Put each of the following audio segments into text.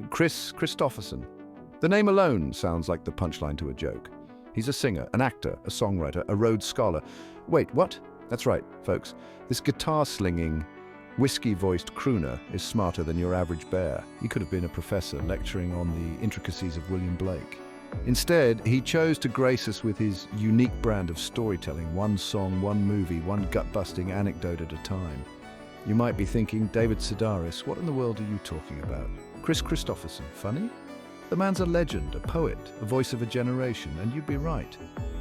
Kris Kristofferson. The name alone sounds like the punchline to a joke. He's a singer, an actor, a songwriter, a Rhodes Scholar. Wait, what? That's right, folks. This guitar-slinging, whiskey-voiced crooner is smarter than your average bear. He could have been a professor lecturing on the intricacies of William Blake. Instead, he chose to grace us with his unique brand of storytelling, one song, one movie, one gut-busting anecdote at a time. You might be thinking, David Sedaris, what in the world are you talking about? Kris Kristofferson, funny? The man's a legend, a poet, a voice of a generation, and you'd be right.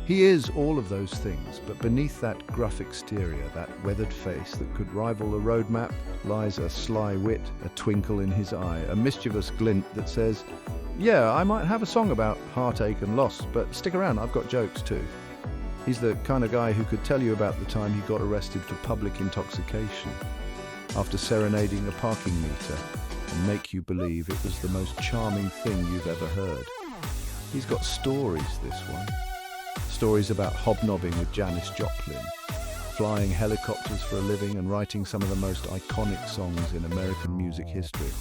He is all of those things, but beneath that gruff exterior, that weathered face that could rival a road map, lies a sly wit, a twinkle in his eye, a mischievous glint that says, yeah, I might have a song about heartache and loss, but stick around, I've got jokes too. He's the kind of guy who could tell you about the time he got arrested for public intoxication after serenading a parking meter and make you believe it was the most charming thing you've ever heard. He's got stories, this one. Stories about hobnobbing with Janis Joplin, flying helicopters for a living and writing some of the most iconic songs in American music history.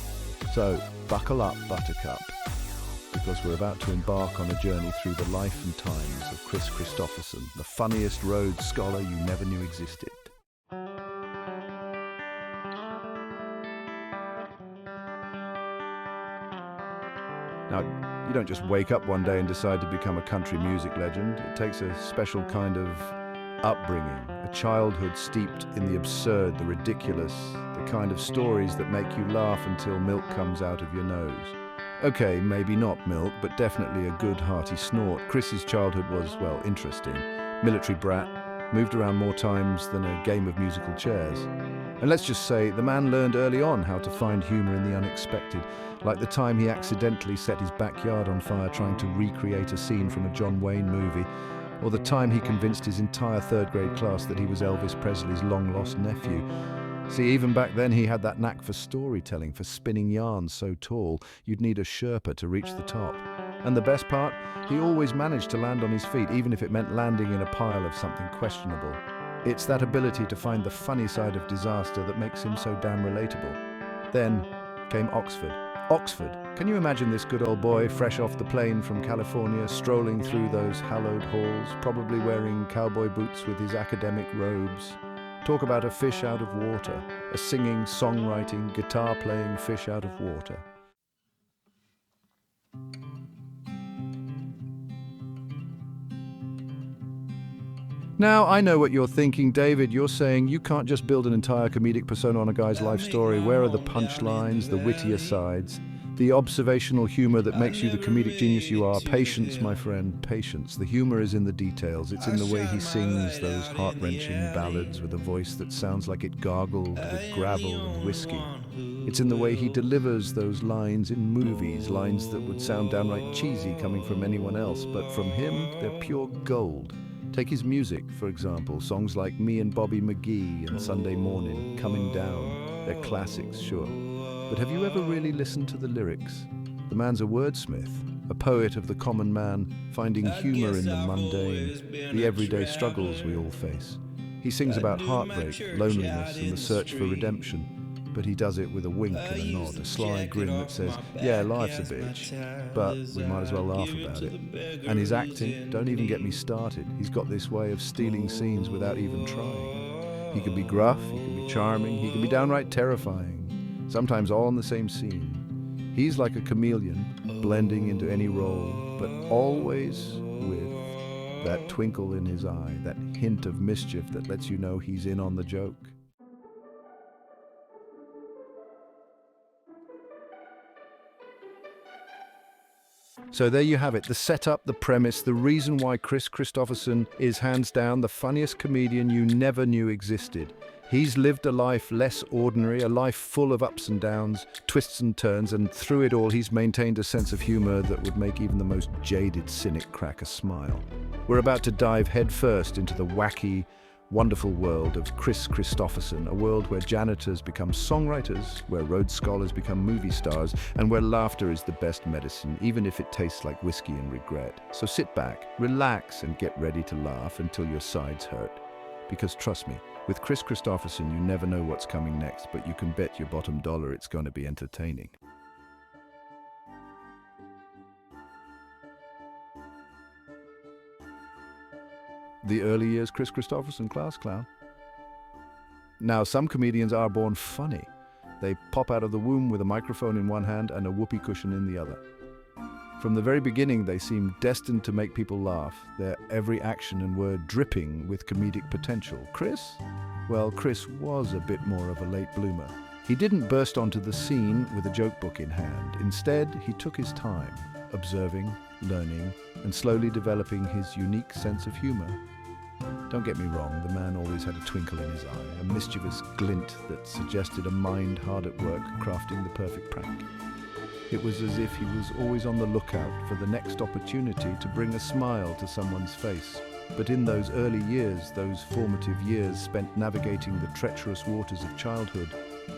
So, buckle up, Buttercup, because we're about to embark on a journey through the life and times of Kris Kristofferson, the funniest Rhodes Scholar you never knew existed. Now, you don't just wake up one day and decide to become a country music legend. It takes a special kind of upbringing, a childhood steeped in the absurd, the ridiculous, the kind of stories that make you laugh until milk comes out of your nose. Okay, maybe not milk, but definitely a good hearty snort. Chris's childhood was, well, interesting. Military brat, moved around more times than a game of musical chairs. And let's just say, the man learned early on how to find humor in the unexpected, like the time he accidentally set his backyard on fire trying to recreate a scene from a John Wayne movie, or the time he convinced his entire third-grade class that he was Elvis Presley's long-lost nephew. See, even back then he had that knack for storytelling, for spinning yarns so tall you'd need a Sherpa to reach the top. And the best part, he always managed to land on his feet, even if it meant landing in a pile of something questionable. It's that ability to find the funny side of disaster that makes him so damn relatable. Then came Oxford. Oxford. Can you imagine this good old boy, fresh off the plane from California, strolling through those hallowed halls, probably wearing cowboy boots with his academic robes? Talk about a fish out of water, a singing, songwriting, guitar-playing fish out of water. Now, I know what you're thinking, David. You're saying you can't just build an entire comedic persona on a guy's life story. Where are the punchlines, the witty asides, the observational humor that makes you the comedic genius you are? Patience, my friend, patience. The humor is in the details. It's in the way he sings those heart-wrenching ballads with a voice that sounds like it gargled with gravel and whiskey. It's in the way he delivers those lines in movies, lines that would sound downright cheesy coming from anyone else, but from him, they're pure gold. Take his music, for example, songs like Me and Bobby McGee and Sunday Morning, Coming Down. They're classics, sure. But have you ever really listened to the lyrics? The man's a wordsmith, a poet of the common man, finding humor in the mundane, the everyday struggles we all face. He sings about heartbreak, loneliness, and the search for redemption. But he does it with a wink and a nod, a sly grin that says, yeah, life's a bitch, but we might as well laugh about it. And his acting, don't even get me started. He's got this way of stealing scenes without even trying. He can be gruff, he can be charming, he can be downright terrifying, sometimes all in the same scene. He's like a chameleon, blending into any role, but always with that twinkle in his eye, that hint of mischief that lets you know he's in on the joke. So there you have it, the setup, the premise, the reason why Kris Kristofferson is hands down the funniest comedian you never knew existed. He's lived a life less ordinary, a life full of ups and downs, twists and turns, and through it all he's maintained a sense of humor that would make even the most jaded cynic crack a smile. We're about to dive headfirst into the wacky, wonderful world of Kris Kristofferson, a world where janitors become songwriters, where Rhodes Scholars become movie stars, and where laughter is the best medicine, even if it tastes like whiskey and regret. So sit back, relax, and get ready to laugh until your sides hurt. Because trust me, with Kris Kristofferson, you never know what's coming next, but you can bet your bottom dollar it's going to be entertaining. The early years Kris Kristofferson class clown. Now, some comedians are born funny. They pop out of the womb with a microphone in one hand and a whoopee cushion in the other. From the very beginning, they seem destined to make people laugh, their every action and word dripping with comedic potential. Kris? Well, Kris was a bit more of a late bloomer. He didn't burst onto the scene with a joke book in hand. Instead, he took his time, observing, learning, and slowly developing his unique sense of humor. Don't get me wrong, the man always had a twinkle in his eye, a mischievous glint that suggested a mind hard at work crafting the perfect prank. It was as if he was always on the lookout for the next opportunity to bring a smile to someone's face. But in those early years, those formative years spent navigating the treacherous waters of childhood,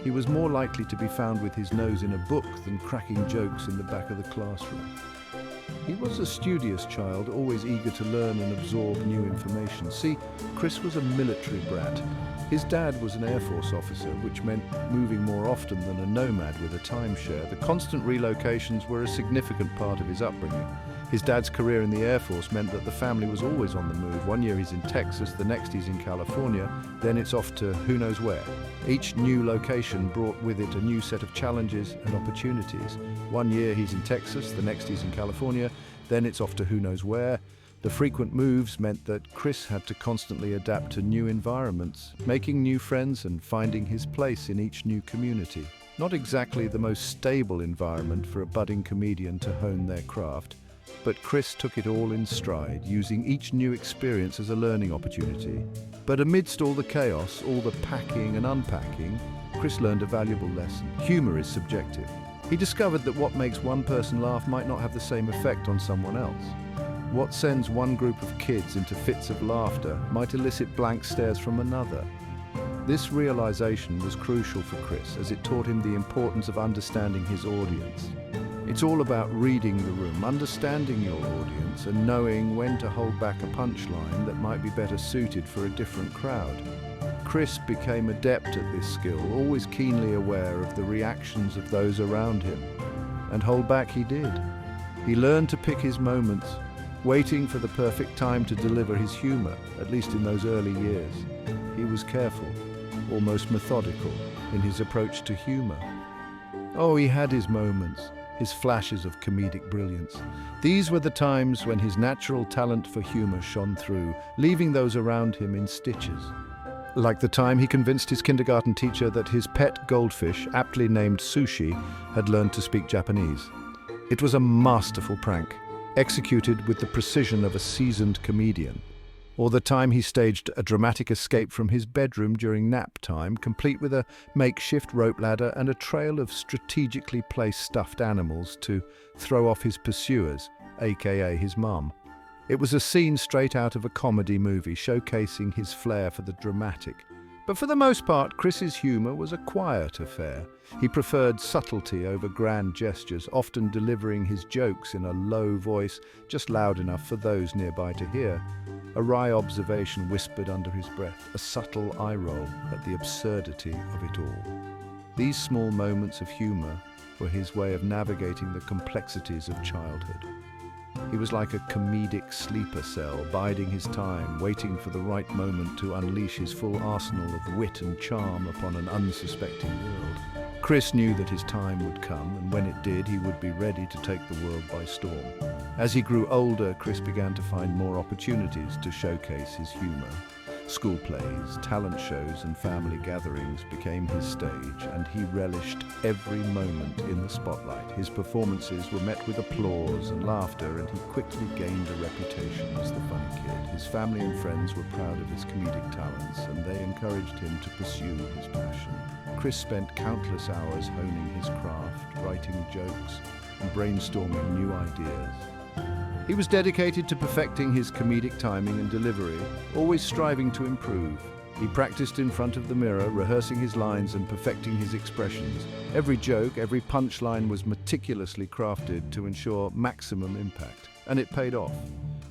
he was more likely to be found with his nose in a book than cracking jokes in the back of the classroom. He was a studious child, always eager to learn and absorb new information. See, Kris was a military brat. His dad was an Air Force officer, which meant moving more often than a nomad with a timeshare. The constant relocations were a significant part of his upbringing. His dad's career in the Air Force meant that the family was always on the move. One year he's in Texas, the next he's in California, then it's off to who knows where. Each new location brought with it a new set of challenges and opportunities. One year he's in Texas, the next he's in California, then it's off to who knows where. The frequent moves meant that Kris had to constantly adapt to new environments, making new friends and finding his place in each new community. Not exactly the most stable environment for a budding comedian to hone their craft, but Kris took it all in stride, using each new experience as a learning opportunity. But amidst all the chaos, all the packing and unpacking, Kris learned a valuable lesson. Humor is subjective. He discovered that what makes one person laugh might not have the same effect on someone else. What sends one group of kids into fits of laughter might elicit blank stares from another. This realization was crucial for Kris, as it taught him the importance of understanding his audience. It's all about reading the room, understanding your audience, and knowing when to hold back a punchline that might be better suited for a different crowd. Kris became adept at this skill, always keenly aware of the reactions of those around him. And hold back he did. He learned to pick his moments, waiting for the perfect time to deliver his humor, at least in those early years. He was careful, almost methodical, in his approach to humor. Oh, he had his moments, his flashes of comedic brilliance. These were the times when his natural talent for humor shone through, leaving those around him in stitches. Like the time he convinced his kindergarten teacher that his pet goldfish, aptly named Sushi, had learned to speak Japanese. It was a masterful prank, executed with the precision of a seasoned comedian. Or the time he staged a dramatic escape from his bedroom during nap time, complete with a makeshift rope ladder and a trail of strategically placed stuffed animals to throw off his pursuers, aka his mum. It was a scene straight out of a comedy movie, showcasing his flair for the dramatic. But for the most part, Kris's humor was a quiet affair. He preferred subtlety over grand gestures, often delivering his jokes in a low voice, just loud enough for those nearby to hear. A wry observation whispered under his breath, a subtle eye roll at the absurdity of it all. These small moments of humor were his way of navigating the complexities of childhood. He was like a comedic sleeper cell, biding his time, waiting for the right moment to unleash his full arsenal of wit and charm upon an unsuspecting world. Kris knew that his time would come, and when it did, he would be ready to take the world by storm. As he grew older, Kris began to find more opportunities to showcase his humor. School plays, talent shows, and family gatherings became his stage, and he relished every moment in the spotlight. His performances were met with applause and laughter, and he quickly gained a reputation as the funny kid. His family and friends were proud of his comedic talents, and they encouraged him to pursue his passion. Kris spent countless hours honing his craft, writing jokes, and brainstorming new ideas. He was dedicated to perfecting his comedic timing and delivery, always striving to improve. He practiced in front of the mirror, rehearsing his lines and perfecting his expressions. Every joke, every punchline was meticulously crafted to ensure maximum impact, and it paid off.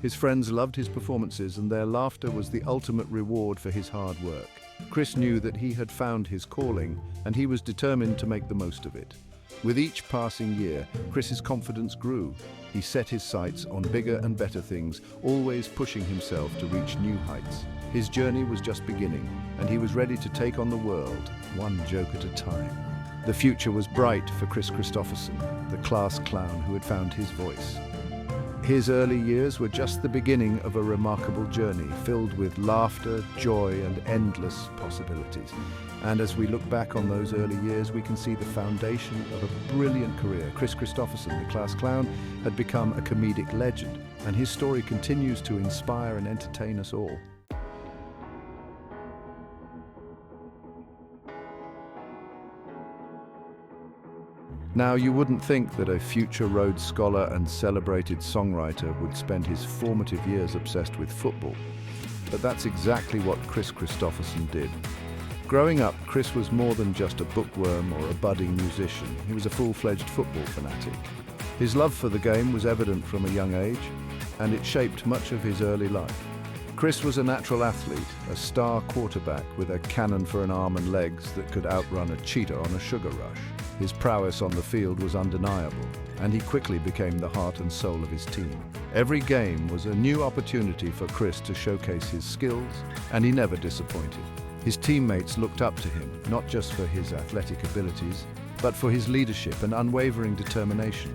His friends loved his performances, and their laughter was the ultimate reward for his hard work. Kris knew that he had found his calling, and he was determined to make the most of it. With each passing year, Kris's confidence grew. He set his sights on bigger and better things, always pushing himself to reach new heights. His journey was just beginning, and he was ready to take on the world, one joke at a time. The future was bright for Kris Kristofferson, the class clown who had found his voice. His early years were just the beginning of a remarkable journey, filled with laughter, joy, and endless possibilities. And as we look back on those early years, we can see the foundation of a brilliant career. Kris Kristofferson, the class clown, had become a comedic legend, and his story continues to inspire and entertain us all. Now, you wouldn't think that a future Rhodes Scholar and celebrated songwriter would spend his formative years obsessed with football. But that's exactly what Kris Kristofferson did. Growing up, Kris was more than just a bookworm or a budding musician. He was a full-fledged football fanatic. His love for the game was evident from a young age, and it shaped much of his early life. Kris was a natural athlete, a star quarterback with a cannon for an arm and legs that could outrun a cheetah on a sugar rush. His prowess on the field was undeniable, and he quickly became the heart and soul of his team. Every game was a new opportunity for Kris to showcase his skills, and he never disappointed. His teammates looked up to him, not just for his athletic abilities, but for his leadership and unwavering determination.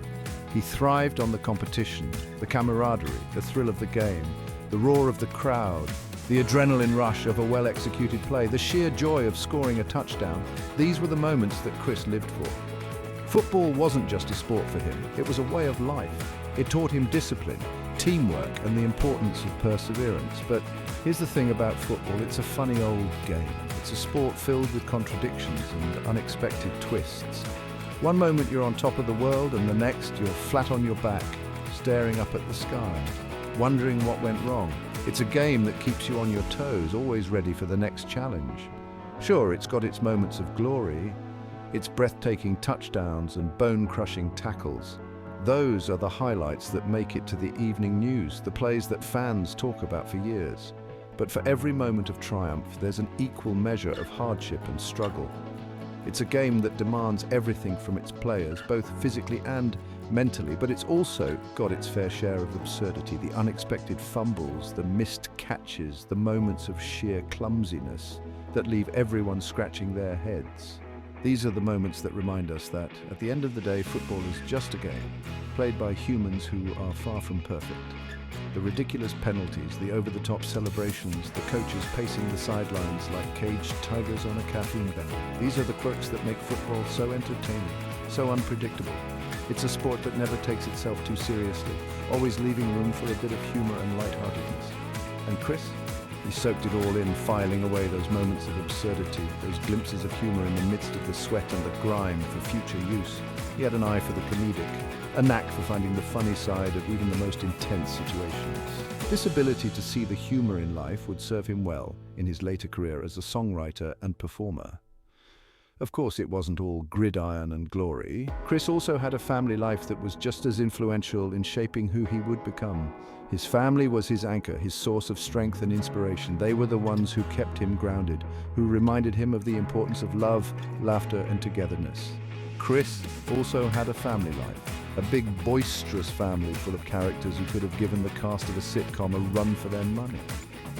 He thrived on the competition, the camaraderie, the thrill of the game, the roar of the crowd, the adrenaline rush of a well-executed play, the sheer joy of scoring a touchdown. These were the moments that Kris lived for. Football wasn't just a sport for him, it was a way of life. It taught him discipline, teamwork, and the importance of perseverance. But here's the thing about football, it's a funny old game. It's a sport filled with contradictions and unexpected twists. One moment you're on top of the world, and the next you're flat on your back, staring up at the sky, wondering what went wrong. It's a game that keeps you on your toes, always ready for the next challenge. Sure, it's got its moments of glory, its breathtaking touchdowns and bone-crushing tackles. Those are the highlights that make it to the evening news, the plays that fans talk about for years. But for every moment of triumph, there's an equal measure of hardship and struggle. It's a game that demands everything from its players, both physically and mentally, but it's also got its fair share of absurdity, the unexpected fumbles, the missed catches, the moments of sheer clumsiness that leave everyone scratching their heads. These are the moments that remind us that, at the end of the day, football is just a game, played by humans who are far from perfect. The ridiculous penalties, the over-the-top celebrations, the coaches pacing the sidelines like caged tigers on a caffeine bender. These are the quirks that make football so entertaining, so unpredictable. It's a sport that never takes itself too seriously, always leaving room for a bit of humor and lightheartedness. And Kris? He soaked it all in, filing away those moments of absurdity, those glimpses of humor in the midst of the sweat and the grime for future use. He had an eye for the comedic, a knack for finding the funny side of even the most intense situations. This ability to see the humor in life would serve him well in his later career as a songwriter and performer. Of course, it wasn't all gridiron and glory. Kris also had a family life that was just as influential in shaping who he would become. His family was his anchor, his source of strength and inspiration. They were the ones who kept him grounded, who reminded him of the importance of love, laughter, and togetherness. Kris also had a family life, a big, boisterous family full of characters who could have given the cast of a sitcom a run for their money.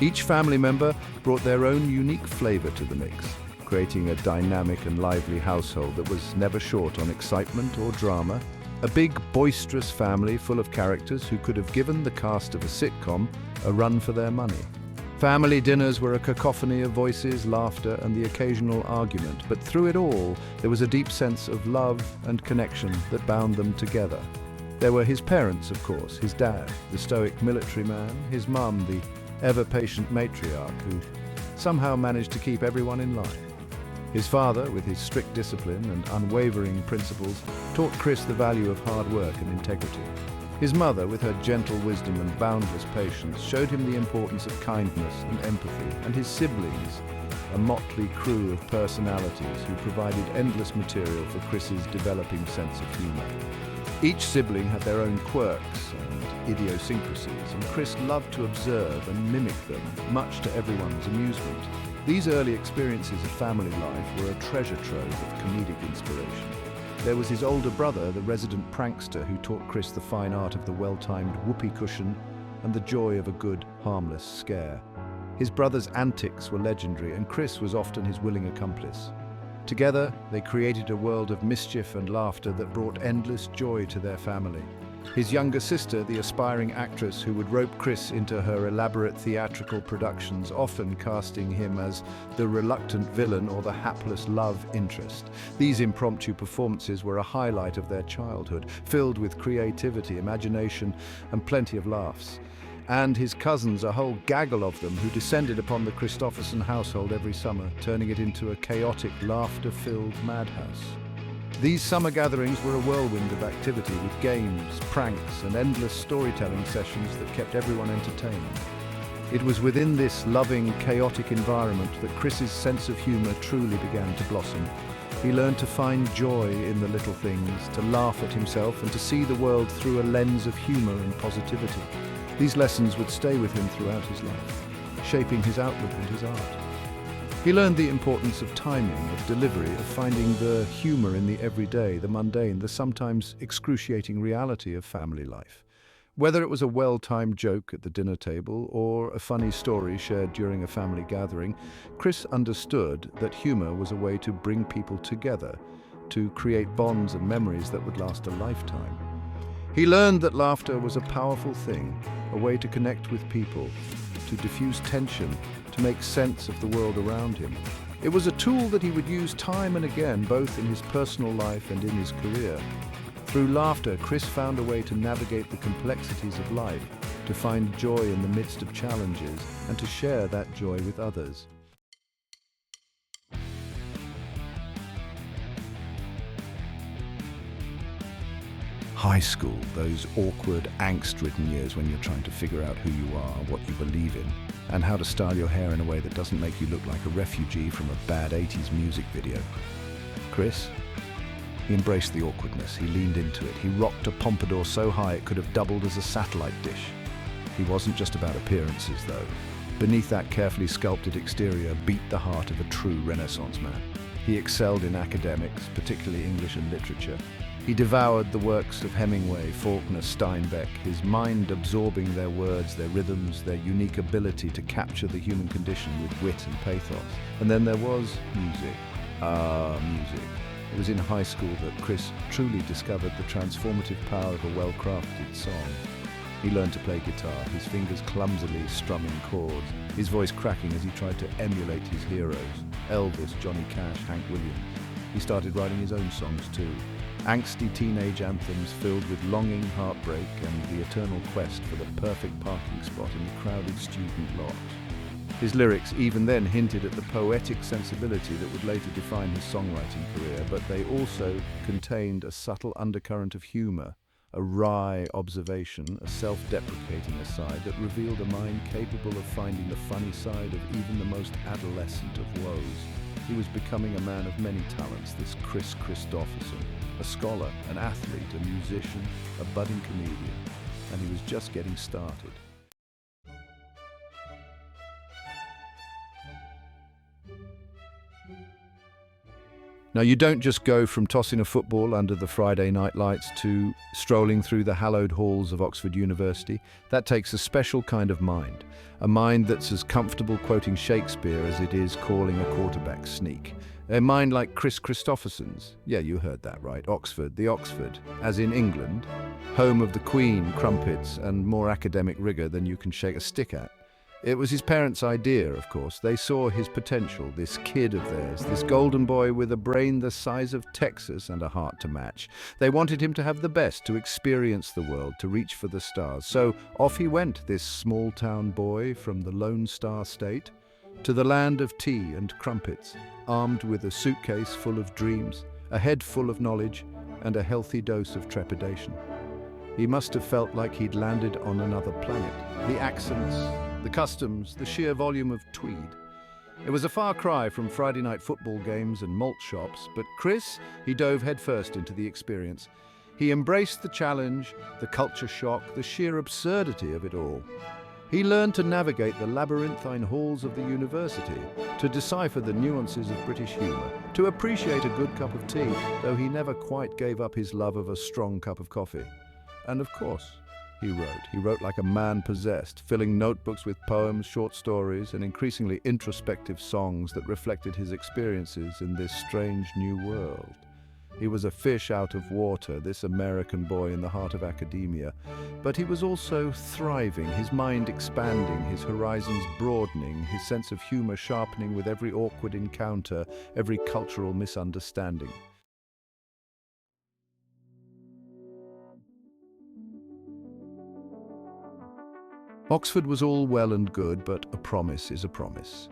Each family member brought their own unique flavor to the mix, creating a dynamic and lively household that was never short on excitement or drama. A big, boisterous family full of characters who could have given the cast of a sitcom a run for their money. Family dinners were a cacophony of voices, laughter, and the occasional argument, but through it all, there was a deep sense of love and connection that bound them together. There were his parents, of course, his dad, the stoic military man, his mum, the ever-patient matriarch, who somehow managed to keep everyone in line. His father, with his strict discipline and unwavering principles, taught Kris the value of hard work and integrity. His mother, with her gentle wisdom and boundless patience, showed him the importance of kindness and empathy, and his siblings, a motley crew of personalities who provided endless material for Kris's developing sense of humor. Each sibling had their own quirks and idiosyncrasies, and Kris loved to observe and mimic them, much to everyone's amusement. These early experiences of family life were a treasure trove of comedic inspiration. There was his older brother, the resident prankster, who taught Kris the fine art of the well-timed whoopee cushion and the joy of a good, harmless scare. His brother's antics were legendary, and Kris was often his willing accomplice. Together, they created a world of mischief and laughter that brought endless joy to their family. His younger sister, the aspiring actress who would rope Kris into her elaborate theatrical productions, often casting him as the reluctant villain or the hapless love interest. These impromptu performances were a highlight of their childhood, filled with creativity, imagination, and plenty of laughs. And his cousins, a whole gaggle of them, who descended upon the Kristofferson household every summer, turning it into a chaotic, laughter-filled madhouse. These summer gatherings were a whirlwind of activity, with games, pranks, and endless storytelling sessions that kept everyone entertained. It was within this loving, chaotic environment that Kris's sense of humor truly began to blossom. He learned to find joy in the little things, to laugh at himself, and to see the world through a lens of humor and positivity. These lessons would stay with him throughout his life, shaping his outlook and his art. He learned the importance of timing, of delivery, of finding the humor in the everyday, the mundane, the sometimes excruciating reality of family life. Whether it was a well-timed joke at the dinner table or a funny story shared during a family gathering, Kris understood that humor was a way to bring people together, to create bonds and memories that would last a lifetime. He learned that laughter was a powerful thing, a way to connect with people, to diffuse tension, to make sense of the world around him. It was a tool that he would use time and again, both in his personal life and in his career. Through laughter, Kris found a way to navigate the complexities of life, to find joy in the midst of challenges, and to share that joy with others. High school, those awkward, angst-ridden years when you're trying to figure out who you are, what you believe in, and how to style your hair in a way that doesn't make you look like a refugee from a bad 80s music video. Kris? He embraced the awkwardness, he leaned into it, he rocked a pompadour so high it could have doubled as a satellite dish. He wasn't just about appearances, though. Beneath that carefully sculpted exterior beat the heart of a true Renaissance man. He excelled in academics, particularly English and literature. He devoured the works of Hemingway, Faulkner, Steinbeck, his mind absorbing their words, their rhythms, their unique ability to capture the human condition with wit and pathos. And then there was music. Music. It was in high school that Kris truly discovered the transformative power of a well-crafted song. He learned to play guitar, his fingers clumsily strumming chords, his voice cracking as he tried to emulate his heroes, Elvis, Johnny Cash, Hank Williams. He started writing his own songs too. Angsty teenage anthems filled with longing, heartbreak, and the eternal quest for the perfect parking spot in the crowded student lot. His lyrics even then hinted at the poetic sensibility that would later define his songwriting career, but they also contained a subtle undercurrent of humor, a wry observation, a self-deprecating aside that revealed a mind capable of finding the funny side of even the most adolescent of woes. He was becoming a man of many talents, this Kris Kristofferson. A scholar, an athlete, a musician, a budding comedian, and he was just getting started. Now, you don't just go from tossing a football under the Friday night lights to strolling through the hallowed halls of Oxford University. That takes a special kind of mind, a mind that's as comfortable quoting Shakespeare as it is calling a quarterback sneak. A mind like Kris Kristofferson's. Yeah, you heard that right. Oxford, the Oxford, as in England, home of the Queen, crumpets, and more academic rigor than you can shake a stick at. It was his parents' idea, of course. They saw his potential, this kid of theirs, this golden boy with a brain the size of Texas and a heart to match. They wanted him to have the best, to experience the world, to reach for the stars. So off he went, this small-town boy from the Lone Star State, to the land of tea and crumpets, armed with a suitcase full of dreams, a head full of knowledge, and a healthy dose of trepidation. He must have felt like he'd landed on another planet. The accents, the customs, the sheer volume of tweed. It was a far cry from Friday night football games and malt shops, but Kris, he dove headfirst into the experience. He embraced the challenge, the culture shock, the sheer absurdity of it all. He learned to navigate the labyrinthine halls of the university, to decipher the nuances of British humour, to appreciate a good cup of tea, though he never quite gave up his love of a strong cup of coffee. And of course, he wrote. He wrote like a man possessed, filling notebooks with poems, short stories, and increasingly introspective songs that reflected his experiences in this strange new world. He was a fish out of water, this American boy in the heart of academia, but he was also thriving, his mind expanding, his horizons broadening, his sense of humor sharpening with every awkward encounter, every cultural misunderstanding. Oxford was all well and good, but a promise is a promise.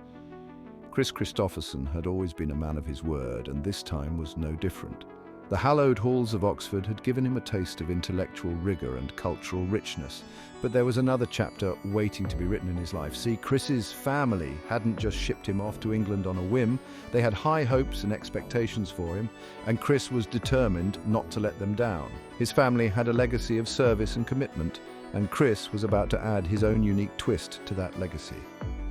Kris Kristofferson had always been a man of his word, and this time was no different. The hallowed halls of Oxford had given him a taste of intellectual rigor and cultural richness, but there was another chapter waiting to be written in his life. See, Chris's family hadn't just shipped him off to England on a whim. They had high hopes and expectations for him, and Kris was determined not to let them down. His family had a legacy of service and commitment, and Kris was about to add his own unique twist to that legacy.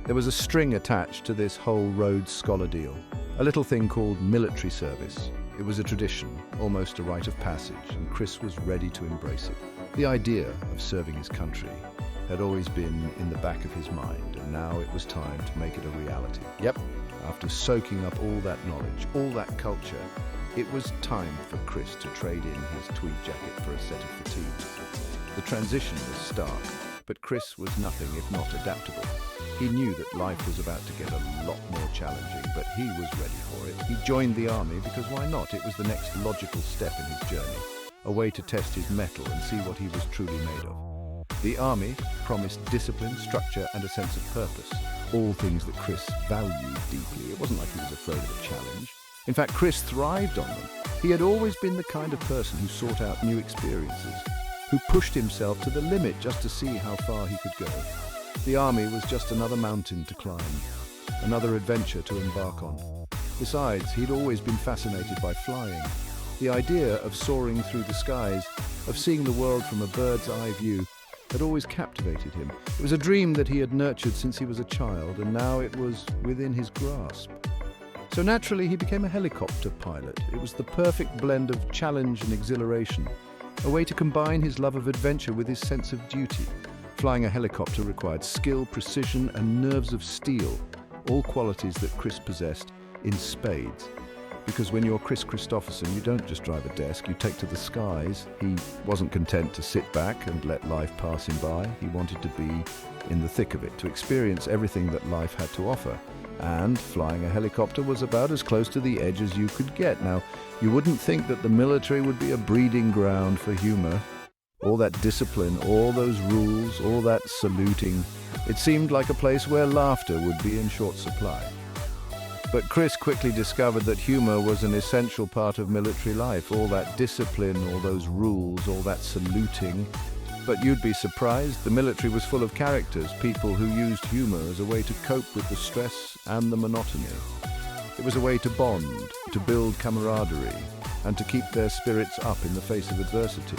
There was a string attached to this whole Rhodes Scholar deal, a little thing called military service. It was a tradition, almost a rite of passage, and Kris was ready to embrace it. The idea of serving his country had always been in the back of his mind, and now it was time to make it a reality. Yep, after soaking up all that knowledge, all that culture, it was time for Kris to trade in his tweed jacket for a set of fatigues. The transition was stark, but Kris was nothing if not adaptable. He knew that life was about to get a lot more challenging, but he was ready for it. He joined the army because why not? It was the next logical step in his journey, a way to test his mettle and see what he was truly made of. The army promised discipline, structure, and a sense of purpose, all things that Kris valued deeply. It wasn't like he was afraid of a challenge. In fact, Kris thrived on them. He had always been the kind of person who sought out new experiences, who pushed himself to the limit just to see how far he could go. The army was just another mountain to climb, another adventure to embark on. Besides, he'd always been fascinated by flying. The idea of soaring through the skies, of seeing the world from a bird's eye view, had always captivated him. It was a dream that he had nurtured since he was a child, and now it was within his grasp. So naturally, he became a helicopter pilot. It was the perfect blend of challenge and exhilaration, a way to combine his love of adventure with his sense of duty. Flying a helicopter required skill, precision, and nerves of steel, all qualities that Kris possessed in spades. Because when you're Kris Kristofferson, you don't just drive a desk, you take to the skies. He wasn't content to sit back and let life pass him by. He wanted to be in the thick of it, to experience everything that life had to offer. And flying a helicopter was about as close to the edge as you could get. Now, you wouldn't think that the military would be a breeding ground for humor. All that discipline, all those rules, all that saluting. It seemed like a place where laughter would be in short supply. But Kris quickly discovered that humor was an essential part of military life. All that discipline, all those rules, all that saluting. But you'd be surprised, the military was full of characters, people who used humor as a way to cope with the stress and the monotony. It was a way to bond, to build camaraderie, and to keep their spirits up in the face of adversity.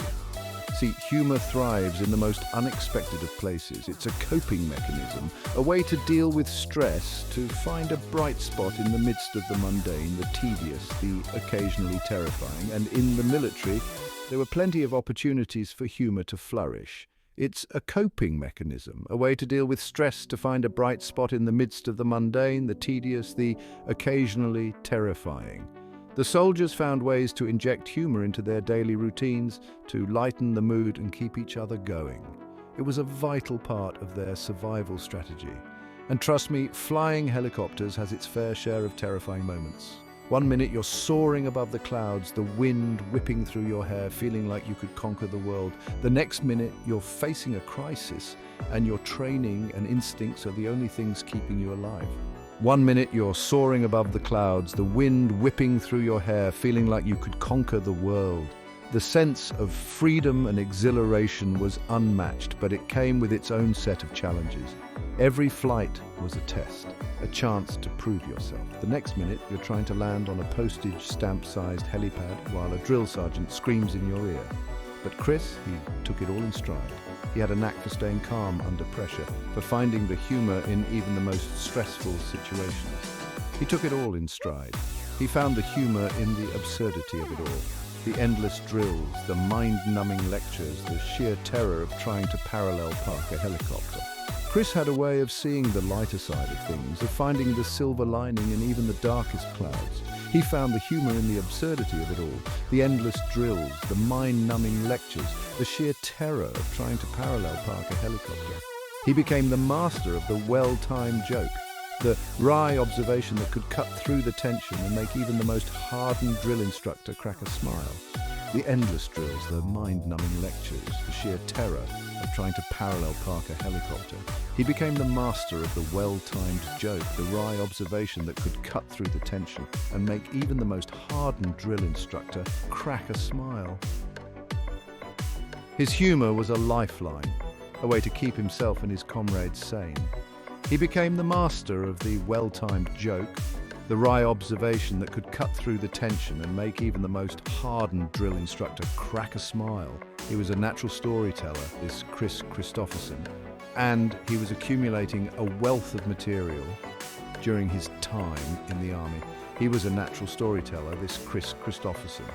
See, humor thrives in the most unexpected of places. It's a coping mechanism, a way to deal with stress, to find a bright spot in the midst of the mundane, the tedious, the occasionally terrifying. And in the military, there were plenty of opportunities for humor to flourish. It's a coping mechanism, a way to deal with stress, to find a bright spot in the midst of the mundane, the tedious, the occasionally terrifying. The soldiers found ways to inject humor into their daily routines, to lighten the mood and keep each other going. It was a vital part of their survival strategy. And trust me, flying helicopters has its fair share of terrifying moments. One minute you're soaring above the clouds, the wind whipping through your hair, feeling like you could conquer the world. The next minute you're facing a crisis, and your training and instincts are the only things keeping you alive. One minute you're soaring above the clouds, the wind whipping through your hair, feeling like you could conquer the world. The sense of freedom and exhilaration was unmatched, but it came with its own set of challenges. Every flight was a test, a chance to prove yourself. The next minute you're trying to land on a postage stamp-sized helipad while a drill sergeant screams in your ear. But Kris, he took it all in stride. He had a knack for staying calm under pressure, for finding the humor in even the most stressful situations. He took it all in stride. He found the humor in the absurdity of it all. The endless drills, the mind-numbing lectures, the sheer terror of trying to parallel park a helicopter. Kris had a way of seeing the lighter side of things, of finding the silver lining in even the darkest clouds. He found the humor in the absurdity of it all, the endless drills, the mind-numbing lectures, the sheer terror of trying to parallel park a helicopter. He became the master of the well-timed joke, the wry observation that could cut through the tension and make even the most hardened drill instructor crack a smile. The endless drills, the mind-numbing lectures, the sheer terror of trying to parallel park a helicopter. He became the master of the well-timed joke, the wry observation that could cut through the tension and make even the most hardened drill instructor crack a smile. His humor was a lifeline, a way to keep himself and his comrades sane. He became the master of the well-timed joke, the wry observation that could cut through the tension and make even the most hardened drill instructor crack a smile. He was a natural storyteller, this Kris Kristofferson, and he was accumulating a wealth of material during his time in the army. He was a natural storyteller, this Kris Kristofferson,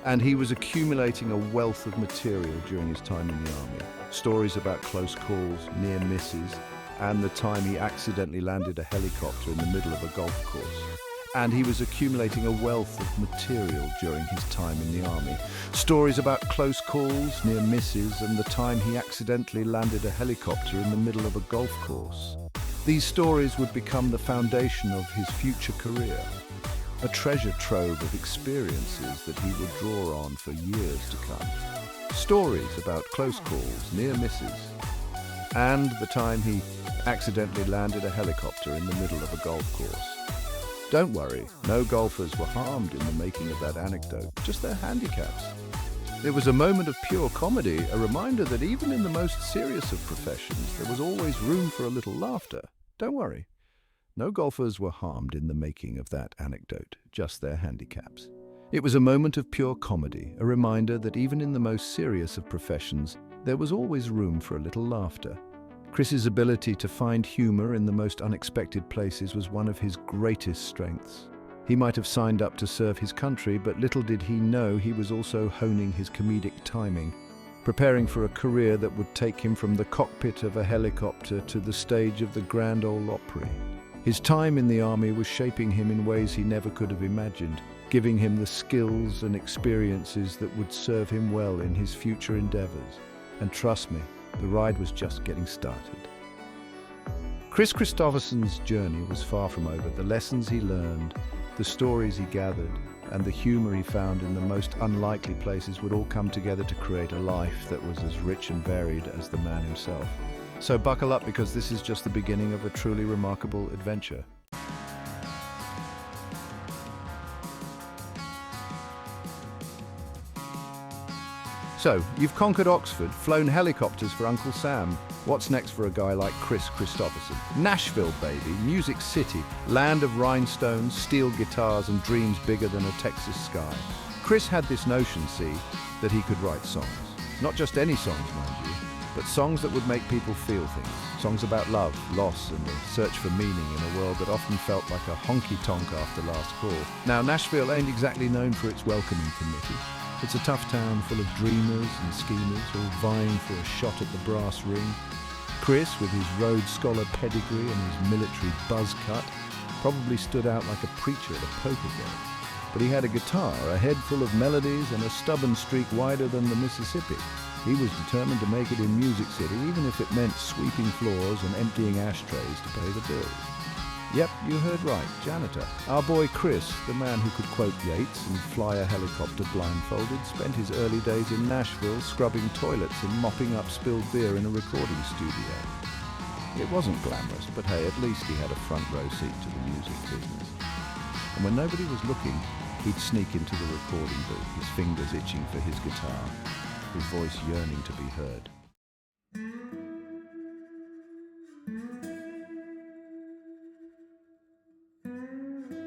and he was accumulating a wealth of material during his time in the army. Stories about close calls, near misses, and the time he accidentally landed a helicopter in the middle of a golf course. And he was accumulating a wealth of material during his time in the army. Stories about close calls, near misses, and the time he accidentally landed a helicopter in the middle of a golf course. These stories would become the foundation of his future career, a treasure trove of experiences that he would draw on for years to come. Stories about close calls, near misses, and the time he accidentally landed a helicopter in the middle of a golf course. Don't worry, no golfers were harmed in the making of that anecdote, just their handicaps. It was a moment of pure comedy, a reminder that even in the most serious of professions, there was always room for a little laughter. Don't worry, no golfers were harmed in the making of that anecdote, just their handicaps. It was a moment of pure comedy, a reminder that even in the most serious of professions, there was always room for a little laughter. Kris's ability to find humor in the most unexpected places was one of his greatest strengths. He might have signed up to serve his country, but little did he know he was also honing his comedic timing, preparing for a career that would take him from the cockpit of a helicopter to the stage of the Grand Ole Opry. His time in the army was shaping him in ways he never could have imagined, giving him the skills and experiences that would serve him well in his future endeavors. And trust me, the ride was just getting started. Kris Kristofferson's journey was far from over. The lessons he learned, the stories he gathered, and the humor he found in the most unlikely places would all come together to create a life that was as rich and varied as the man himself. So buckle up, because this is just the beginning of a truly remarkable adventure. So, you've conquered Oxford, flown helicopters for Uncle Sam. What's next for a guy like Kris Kristofferson? Nashville, baby, Music City, land of rhinestones, steel guitars, and dreams bigger than a Texas sky. Kris had this notion, that he could write songs. Not just any songs, mind you, but songs that would make people feel things. Songs about love, loss, and the search for meaning in a world that often felt like a honky-tonk after last call. Now, Nashville ain't exactly known for its welcoming committee. It's a tough town full of dreamers and schemers, all vying for a shot at the brass ring. Kris, with his Rhodes Scholar pedigree and his military buzz cut, probably stood out like a preacher at a poker game. But he had a guitar, a head full of melodies, and a stubborn streak wider than the Mississippi. He was determined to make it in Music City, even if it meant sweeping floors and emptying ashtrays to pay the bills. Yep, you heard right, janitor. Our boy Kris, the man who could quote Yeats and fly a helicopter blindfolded, spent his early days in Nashville scrubbing toilets and mopping up spilled beer in a recording studio. It wasn't glamorous, but hey, at least he had a front row seat to the music business. And when nobody was looking, he'd sneak into the recording booth, his fingers itching for his guitar, his voice yearning to be heard.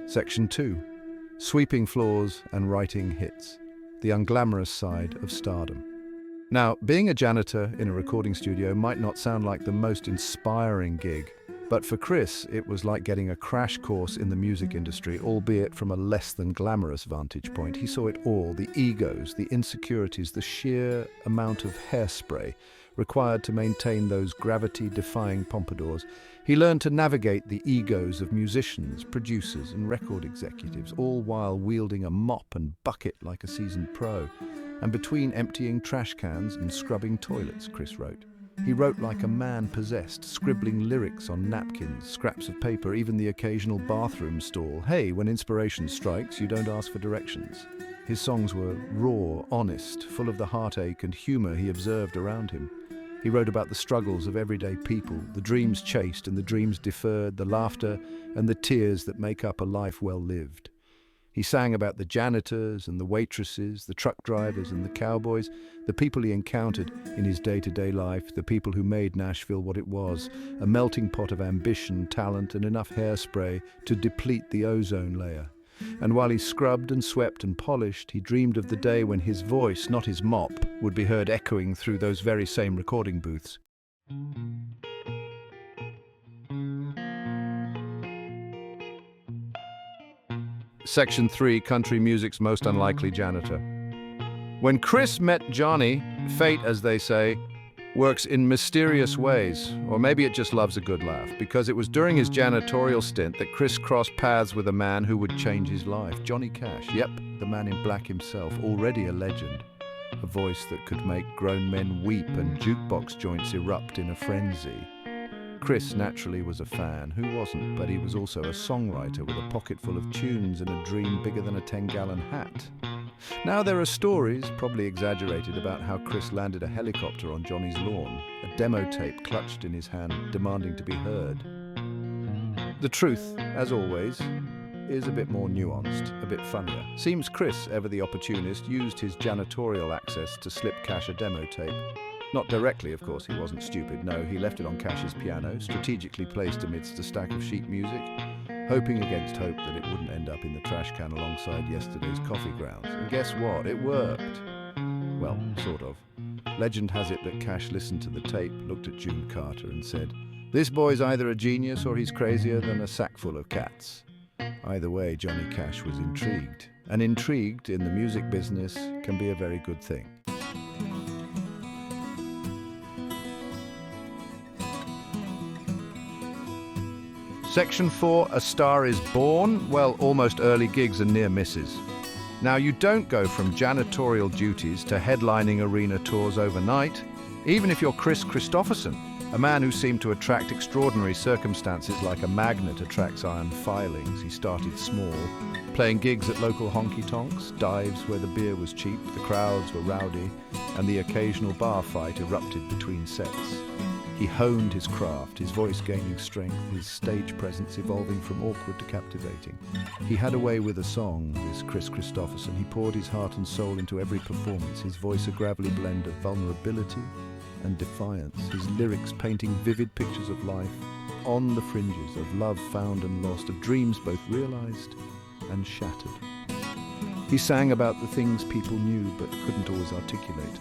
Section 2. Sweeping floors and writing hits. The unglamorous side of stardom. Now, being a janitor in a recording studio might not sound like the most inspiring gig, but for Kris, it was like getting a crash course in the music industry, albeit from a less than glamorous vantage point. He saw it all, the egos, the insecurities, the sheer amount of hairspray required to maintain those gravity-defying pompadours. He learned to navigate the egos of musicians, producers, and record executives, all while wielding a mop and bucket like a seasoned pro. And between emptying trash cans and scrubbing toilets, Kris wrote. He wrote like a man possessed, scribbling lyrics on napkins, scraps of paper, even the occasional bathroom stall. Hey, when inspiration strikes, you don't ask for directions. His songs were raw, honest, full of the heartache and humour he observed around him. He wrote about the struggles of everyday people, the dreams chased and the dreams deferred, the laughter and the tears that make up a life well lived. He sang about the janitors and the waitresses, the truck drivers and the cowboys, the people he encountered in his day-to-day life, the people who made Nashville what it was, a melting pot of ambition, talent and enough hairspray to deplete the ozone layer. And while he scrubbed and swept and polished, he dreamed of the day when his voice, not his mop, would be heard echoing through those very same recording booths. Section 3, Country Music's Most Unlikely Janitor. When Kris met Johnny, fate, as they say, works in mysterious ways, or maybe it just loves a good laugh, because it was during his janitorial stint that Kris crossed paths with a man who would change his life. Johnny Cash, yep, the man in black himself, already a legend. A voice that could make grown men weep and jukebox joints erupt in a frenzy. Kris naturally was a fan, who wasn't, but he was also a songwriter with a pocket full of tunes and a dream bigger than a 10-gallon hat. Now there are stories, probably exaggerated, about how Kris landed a helicopter on Johnny's lawn, a demo tape clutched in his hand, demanding to be heard. The truth, as always, is a bit more nuanced, a bit funnier. Seems Kris, ever the opportunist, used his janitorial access to slip Cash a demo tape. Not directly, of course, he wasn't stupid. No, he left it on Cash's piano, strategically placed amidst a stack of sheet music, hoping against hope that it wouldn't end up in the trash can alongside yesterday's coffee grounds. And guess what? It worked. Well, sort of. Legend has it that Cash listened to the tape, looked at June Carter and said, "This boy's either a genius or he's crazier than a sack full of cats." Either way, Johnny Cash was intrigued. And intrigued in the music business can be a very good thing. Section 4, A Star is Born. Well, almost early gigs and near misses. Now, you don't go from janitorial duties to headlining arena tours overnight, even if you're Kris Kristofferson, a man who seemed to attract extraordinary circumstances like a magnet attracts iron filings. He started small, playing gigs at local honky-tonks, dives where the beer was cheap, the crowds were rowdy, and the occasional bar fight erupted between sets. He honed his craft, his voice gaining strength, his stage presence evolving from awkward to captivating. He had a way with a song, this Kris Kristofferson. He poured his heart and soul into every performance, his voice a gravelly blend of vulnerability and defiance, his lyrics painting vivid pictures of life on the fringes, of love found and lost, of dreams both realized and shattered. He sang about the things people knew but couldn't always articulate,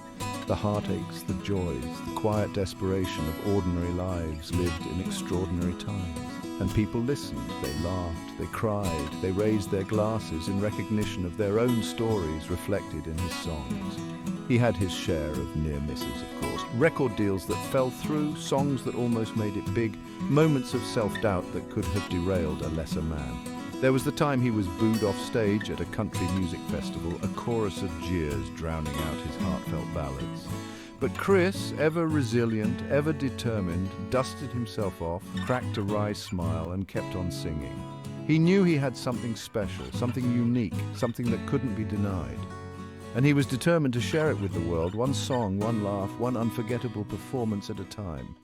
the heartaches, the joys, the quiet desperation of ordinary lives lived in extraordinary times. And people listened, they laughed, they cried, they raised their glasses in recognition of their own stories reflected in his songs. He had his share of near misses, of course. Record deals that fell through, songs that almost made it big, moments of self-doubt that could have derailed a lesser man. There was the time he was booed off stage at a country music festival, a chorus of jeers drowning out his heartfelt ballads. But Kris, ever resilient, ever determined, dusted himself off, cracked a wry smile and kept on singing. He knew he had something special, something unique, something that couldn't be denied. And he was determined to share it with the world, one song, one laugh, one unforgettable performance at a time.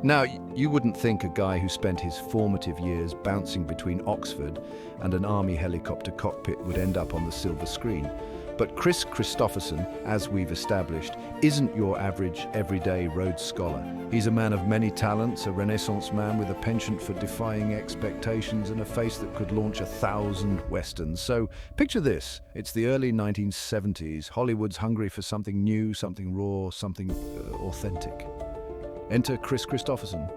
Now, you wouldn't think a guy who spent his formative years bouncing between Oxford and an army helicopter cockpit would end up on the silver screen. But Kris Kristofferson, as we've established, isn't your average, everyday Rhodes Scholar. He's a man of many talents, a Renaissance man with a penchant for defying expectations and a face that could launch 1,000 westerns. So picture this. It's the early 1970s. Hollywood's hungry for something new, something raw, something authentic. Enter Kris Kristofferson.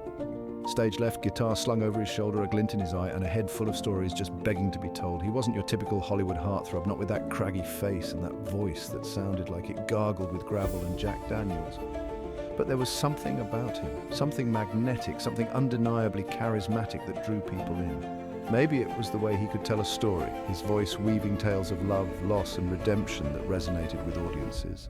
Stage left, guitar slung over his shoulder, a glint in his eye, and a head full of stories just begging to be told. He wasn't your typical Hollywood heartthrob, not with that craggy face and that voice that sounded like it gargled with gravel and Jack Daniels. But there was something about him, something magnetic, something undeniably charismatic that drew people in. Maybe it was the way he could tell a story, his voice weaving tales of love, loss, and redemption that resonated with audiences.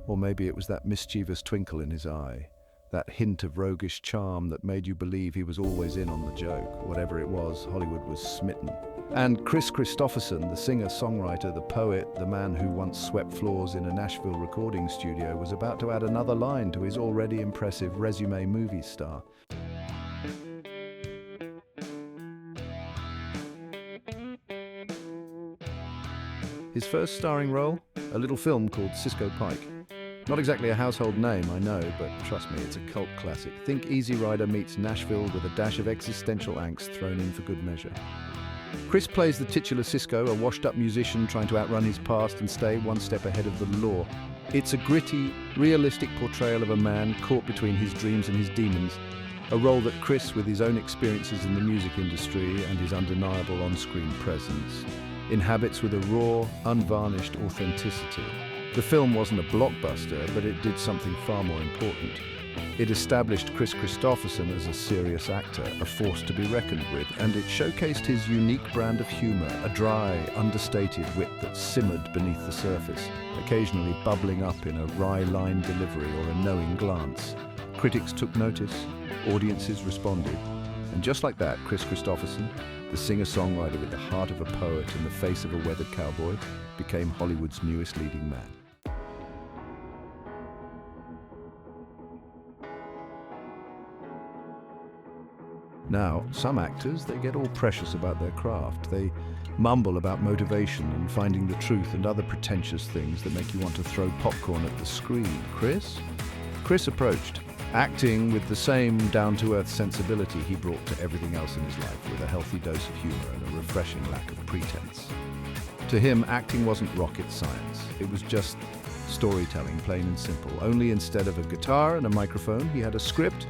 Or maybe it was that mischievous twinkle in his eye, that hint of roguish charm that made you believe he was always in on the joke. Whatever it was, Hollywood was smitten. And Kris Kristofferson, the singer-songwriter, the poet, the man who once swept floors in a Nashville recording studio, was about to add another line to his already impressive resume movie star. His first starring role? A little film called Cisco Pike. Not exactly a household name, I know, but trust me, it's a cult classic. Think Easy Rider meets Nashville with a dash of existential angst thrown in for good measure. Kris plays the titular Cisco, a washed-up musician trying to outrun his past and stay one step ahead of the law. It's a gritty, realistic portrayal of a man caught between his dreams and his demons, a role that Kris, with his own experiences in the music industry and his undeniable on-screen presence, inhabits with a raw, unvarnished authenticity. The film wasn't a blockbuster, but it did something far more important. It established Kris Kristofferson as a serious actor, a force to be reckoned with, and it showcased his unique brand of humor, a dry, understated wit that simmered beneath the surface, occasionally bubbling up in a wry line delivery or a knowing glance. Critics took notice, audiences responded, and just like that, Kris Kristofferson, the singer-songwriter with the heart of a poet and the face of a weathered cowboy, became Hollywood's newest leading man. Now, some actors, they get all precious about their craft. They mumble about motivation and finding the truth and other pretentious things that make you want to throw popcorn at the screen. Kris approached acting with the same down-to-earth sensibility he brought to everything else in his life, with a healthy dose of humor and a refreshing lack of pretense. To him, acting wasn't rocket science. It was just storytelling, plain and simple. Only instead of a guitar and a microphone, he had a script,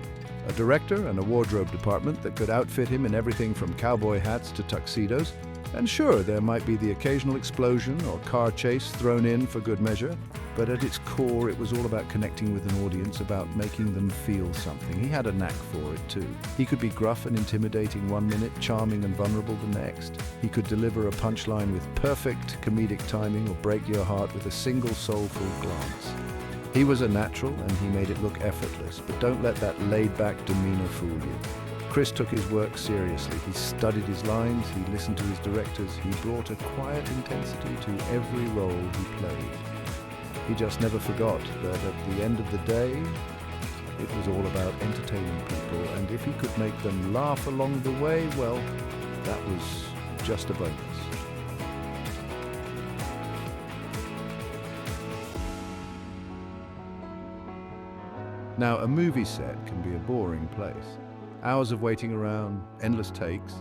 a director, and a wardrobe department that could outfit him in everything from cowboy hats to tuxedos. And sure, there might be the occasional explosion or car chase thrown in for good measure, but at its core, it was all about connecting with an audience, about making them feel something. He had a knack for it too. He could be gruff and intimidating one minute, charming and vulnerable the next. He could deliver a punchline with perfect comedic timing or break your heart with a single soulful glance. He was a natural and he made it look effortless, but don't let that laid-back demeanor fool you. Kris took his work seriously. He studied his lines, he listened to his directors, he brought a quiet intensity to every role he played. He just never forgot that at the end of the day, it was all about entertaining people, and if he could make them laugh along the way, well, that was just a bonus. Now, a movie set can be a boring place. Hours of waiting around, endless takes,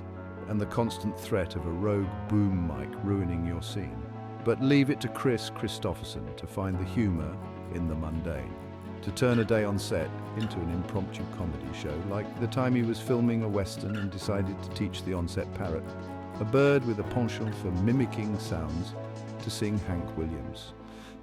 and the constant threat of a rogue boom mic ruining your scene. But leave it to Kris Kristofferson to find the humor in the mundane, to turn a day on set into an impromptu comedy show, like the time he was filming a Western and decided to teach the on-set parrot, a bird with a penchant for mimicking sounds, to sing Hank Williams.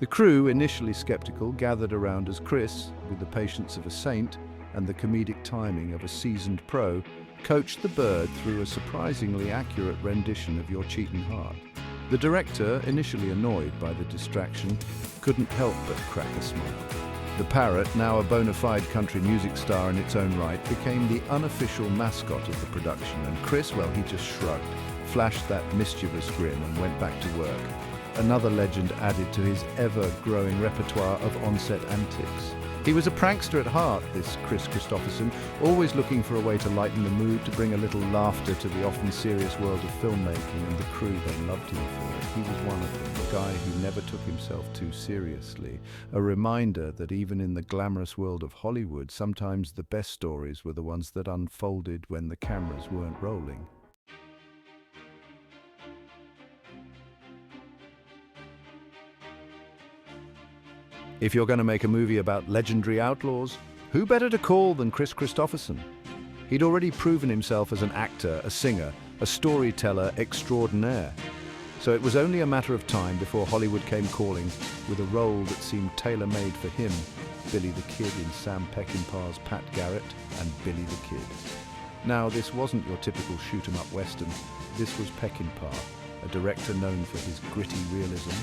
The crew, initially skeptical, gathered around as Kris, with the patience of a saint and the comedic timing of a seasoned pro, coached the bird through a surprisingly accurate rendition of Your Cheatin' Heart. The director, initially annoyed by the distraction, couldn't help but crack a smile. The parrot, now a bona fide country music star in its own right, became the unofficial mascot of the production, and Kris, well, he just shrugged, flashed that mischievous grin and went back to work. Another legend added to his ever-growing repertoire of on-set antics. He was a prankster at heart, this Kris Kristofferson, always looking for a way to lighten the mood, to bring a little laughter to the often serious world of filmmaking, and the crew, they loved him for it. He was one of them, a guy who never took himself too seriously. A reminder that even in the glamorous world of Hollywood, sometimes the best stories were the ones that unfolded when the cameras weren't rolling. If you're going to make a movie about legendary outlaws, who better to call than Kris Kristofferson? He'd already proven himself as an actor, a singer, a storyteller extraordinaire. So it was only a matter of time before Hollywood came calling with a role that seemed tailor-made for him, Billy the Kid in Sam Peckinpah's Pat Garrett and Billy the Kid. Now, this wasn't your typical shoot-'em-up western. This was Peckinpah, a director known for his gritty realism,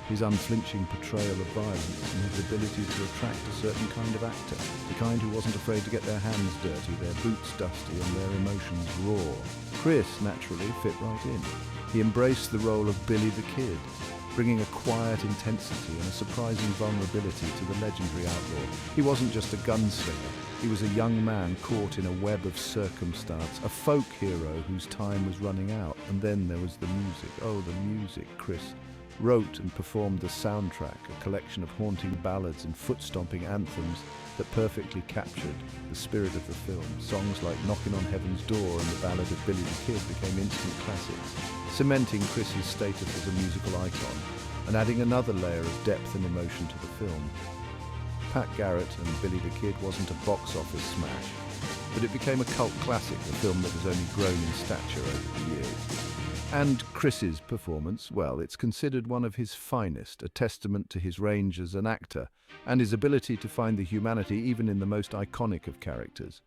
his unflinching portrayal of violence, and his ability to attract a certain kind of actor, the kind who wasn't afraid to get their hands dirty, their boots dusty, and their emotions raw. Kris naturally fit right in. He embraced the role of Billy the Kid, bringing a quiet intensity and a surprising vulnerability to the legendary outlaw. He wasn't just a gunslinger. He was a young man caught in a web of circumstance, a folk hero whose time was running out. And then there was the music. Oh, the music. Kris wrote and performed the soundtrack, a collection of haunting ballads and foot-stomping anthems that perfectly captured the spirit of the film. Songs like Knocking on Heaven's Door and the ballad of Billy the Kid became instant classics, cementing Kris's status as a musical icon and adding another layer of depth and emotion to the film. Pat Garrett and Billy the Kid wasn't a box office smash, but it became a cult classic, a film that has only grown in stature over the years. And Kris's performance, well, it's considered one of his finest, a testament to his range as an actor and his ability to find the humanity even in the most iconic of characters.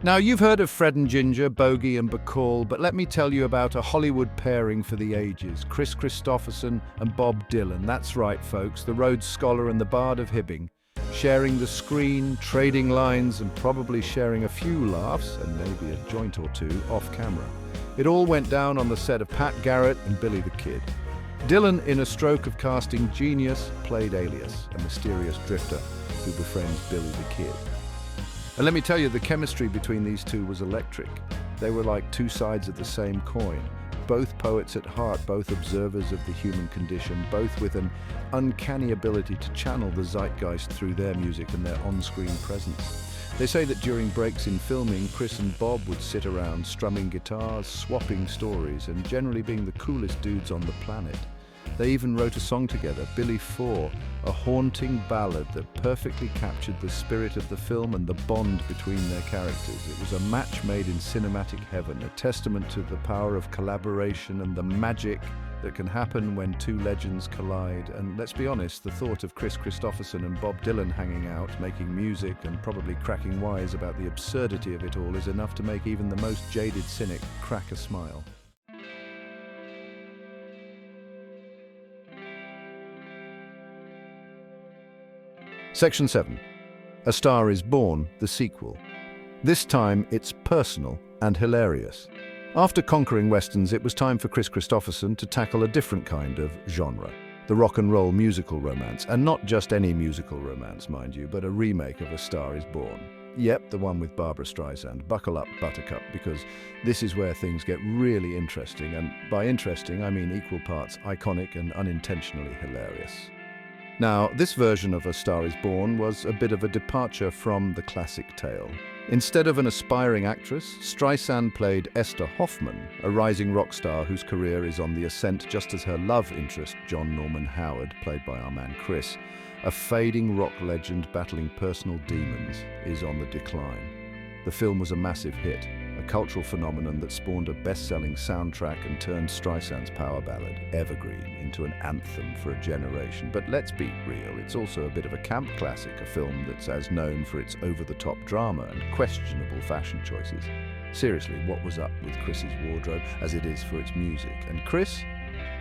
Now, you've heard of Fred and Ginger, Bogey and Bacall, but let me tell you about a Hollywood pairing for the ages, Kris Kristofferson and Bob Dylan. That's right, folks, the Rhodes Scholar and the Bard of Hibbing, sharing the screen, trading lines, and probably sharing a few laughs, and maybe a joint or two, off camera. It all went down on the set of Pat Garrett and Billy the Kid. Dylan, in a stroke of casting genius, played Alias, a mysterious drifter who befriends Billy the Kid. And let me tell you, the chemistry between these two was electric. They were like two sides of the same coin. Both poets at heart, both observers of the human condition, both with an uncanny ability to channel the zeitgeist through their music and their on-screen presence. They say that during breaks in filming, Kris and Bob would sit around strumming guitars, swapping stories, and generally being the coolest dudes on the planet. They even wrote a song together, Billy 4, a haunting ballad that perfectly captured the spirit of the film and the bond between their characters. It was a match made in cinematic heaven, a testament to the power of collaboration and the magic that can happen when two legends collide. And let's be honest, the thought of Kris Kristofferson and Bob Dylan hanging out, making music and probably cracking wise about the absurdity of it all is enough to make even the most jaded cynic crack a smile. Section 7. A Star is Born, the sequel. This time, it's personal and hilarious. After conquering westerns, it was time for Kris Kristofferson to tackle a different kind of genre, the rock and roll musical romance. And not just any musical romance, mind you, but a remake of A Star is Born. Yep, the one with Barbra Streisand. Buckle up, Buttercup, because this is where things get really interesting. And by interesting, I mean equal parts iconic and unintentionally hilarious. Now, this version of A Star is Born was a bit of a departure from the classic tale. Instead of an aspiring actress, Streisand played Esther Hoffman, a rising rock star whose career is on the ascent just as her love interest, John Norman Howard, played by our man Kris, a fading rock legend battling personal demons, is on the decline. The film was a massive hit, a cultural phenomenon that spawned a best-selling soundtrack and turned Streisand's power ballad, Evergreen, into an anthem for a generation. But let's be real, it's also a bit of a camp classic, a film that's as known for its over-the-top drama and questionable fashion choices. Seriously, what was up with Kris's wardrobe as it is for its music? And Kris?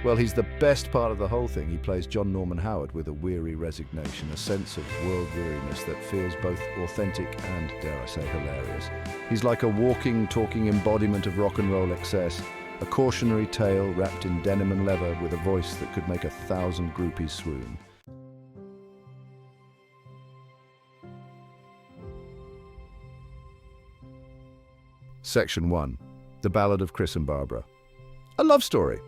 Well, he's the best part of the whole thing. He plays John Norman Howard with a weary resignation, a sense of world weariness that feels both authentic and, dare I say, hilarious. He's like a walking, talking embodiment of rock and roll excess, a cautionary tale wrapped in denim and leather with a voice that could make 1,000 groupies swoon. Section 1. The Ballad of Kris and Barbara. A love story.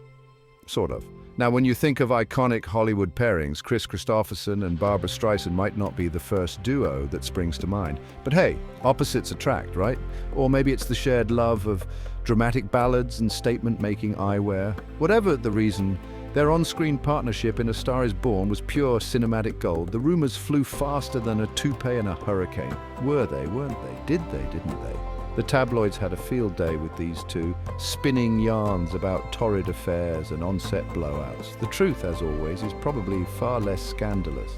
Sort of. Now, when you think of iconic Hollywood pairings, Kris Kristofferson and Barbra Streisand might not be the first duo that springs to mind. But hey, opposites attract, right? Or maybe it's the shared love of dramatic ballads and statement-making eyewear. Whatever the reason, their on-screen partnership in A Star Is Born was pure cinematic gold. The rumors flew faster than a toupee in a hurricane. Were they, weren't they? Did they, didn't they? The tabloids had a field day with these two, spinning yarns about torrid affairs and on-set blowouts. The truth, as always, is probably far less scandalous.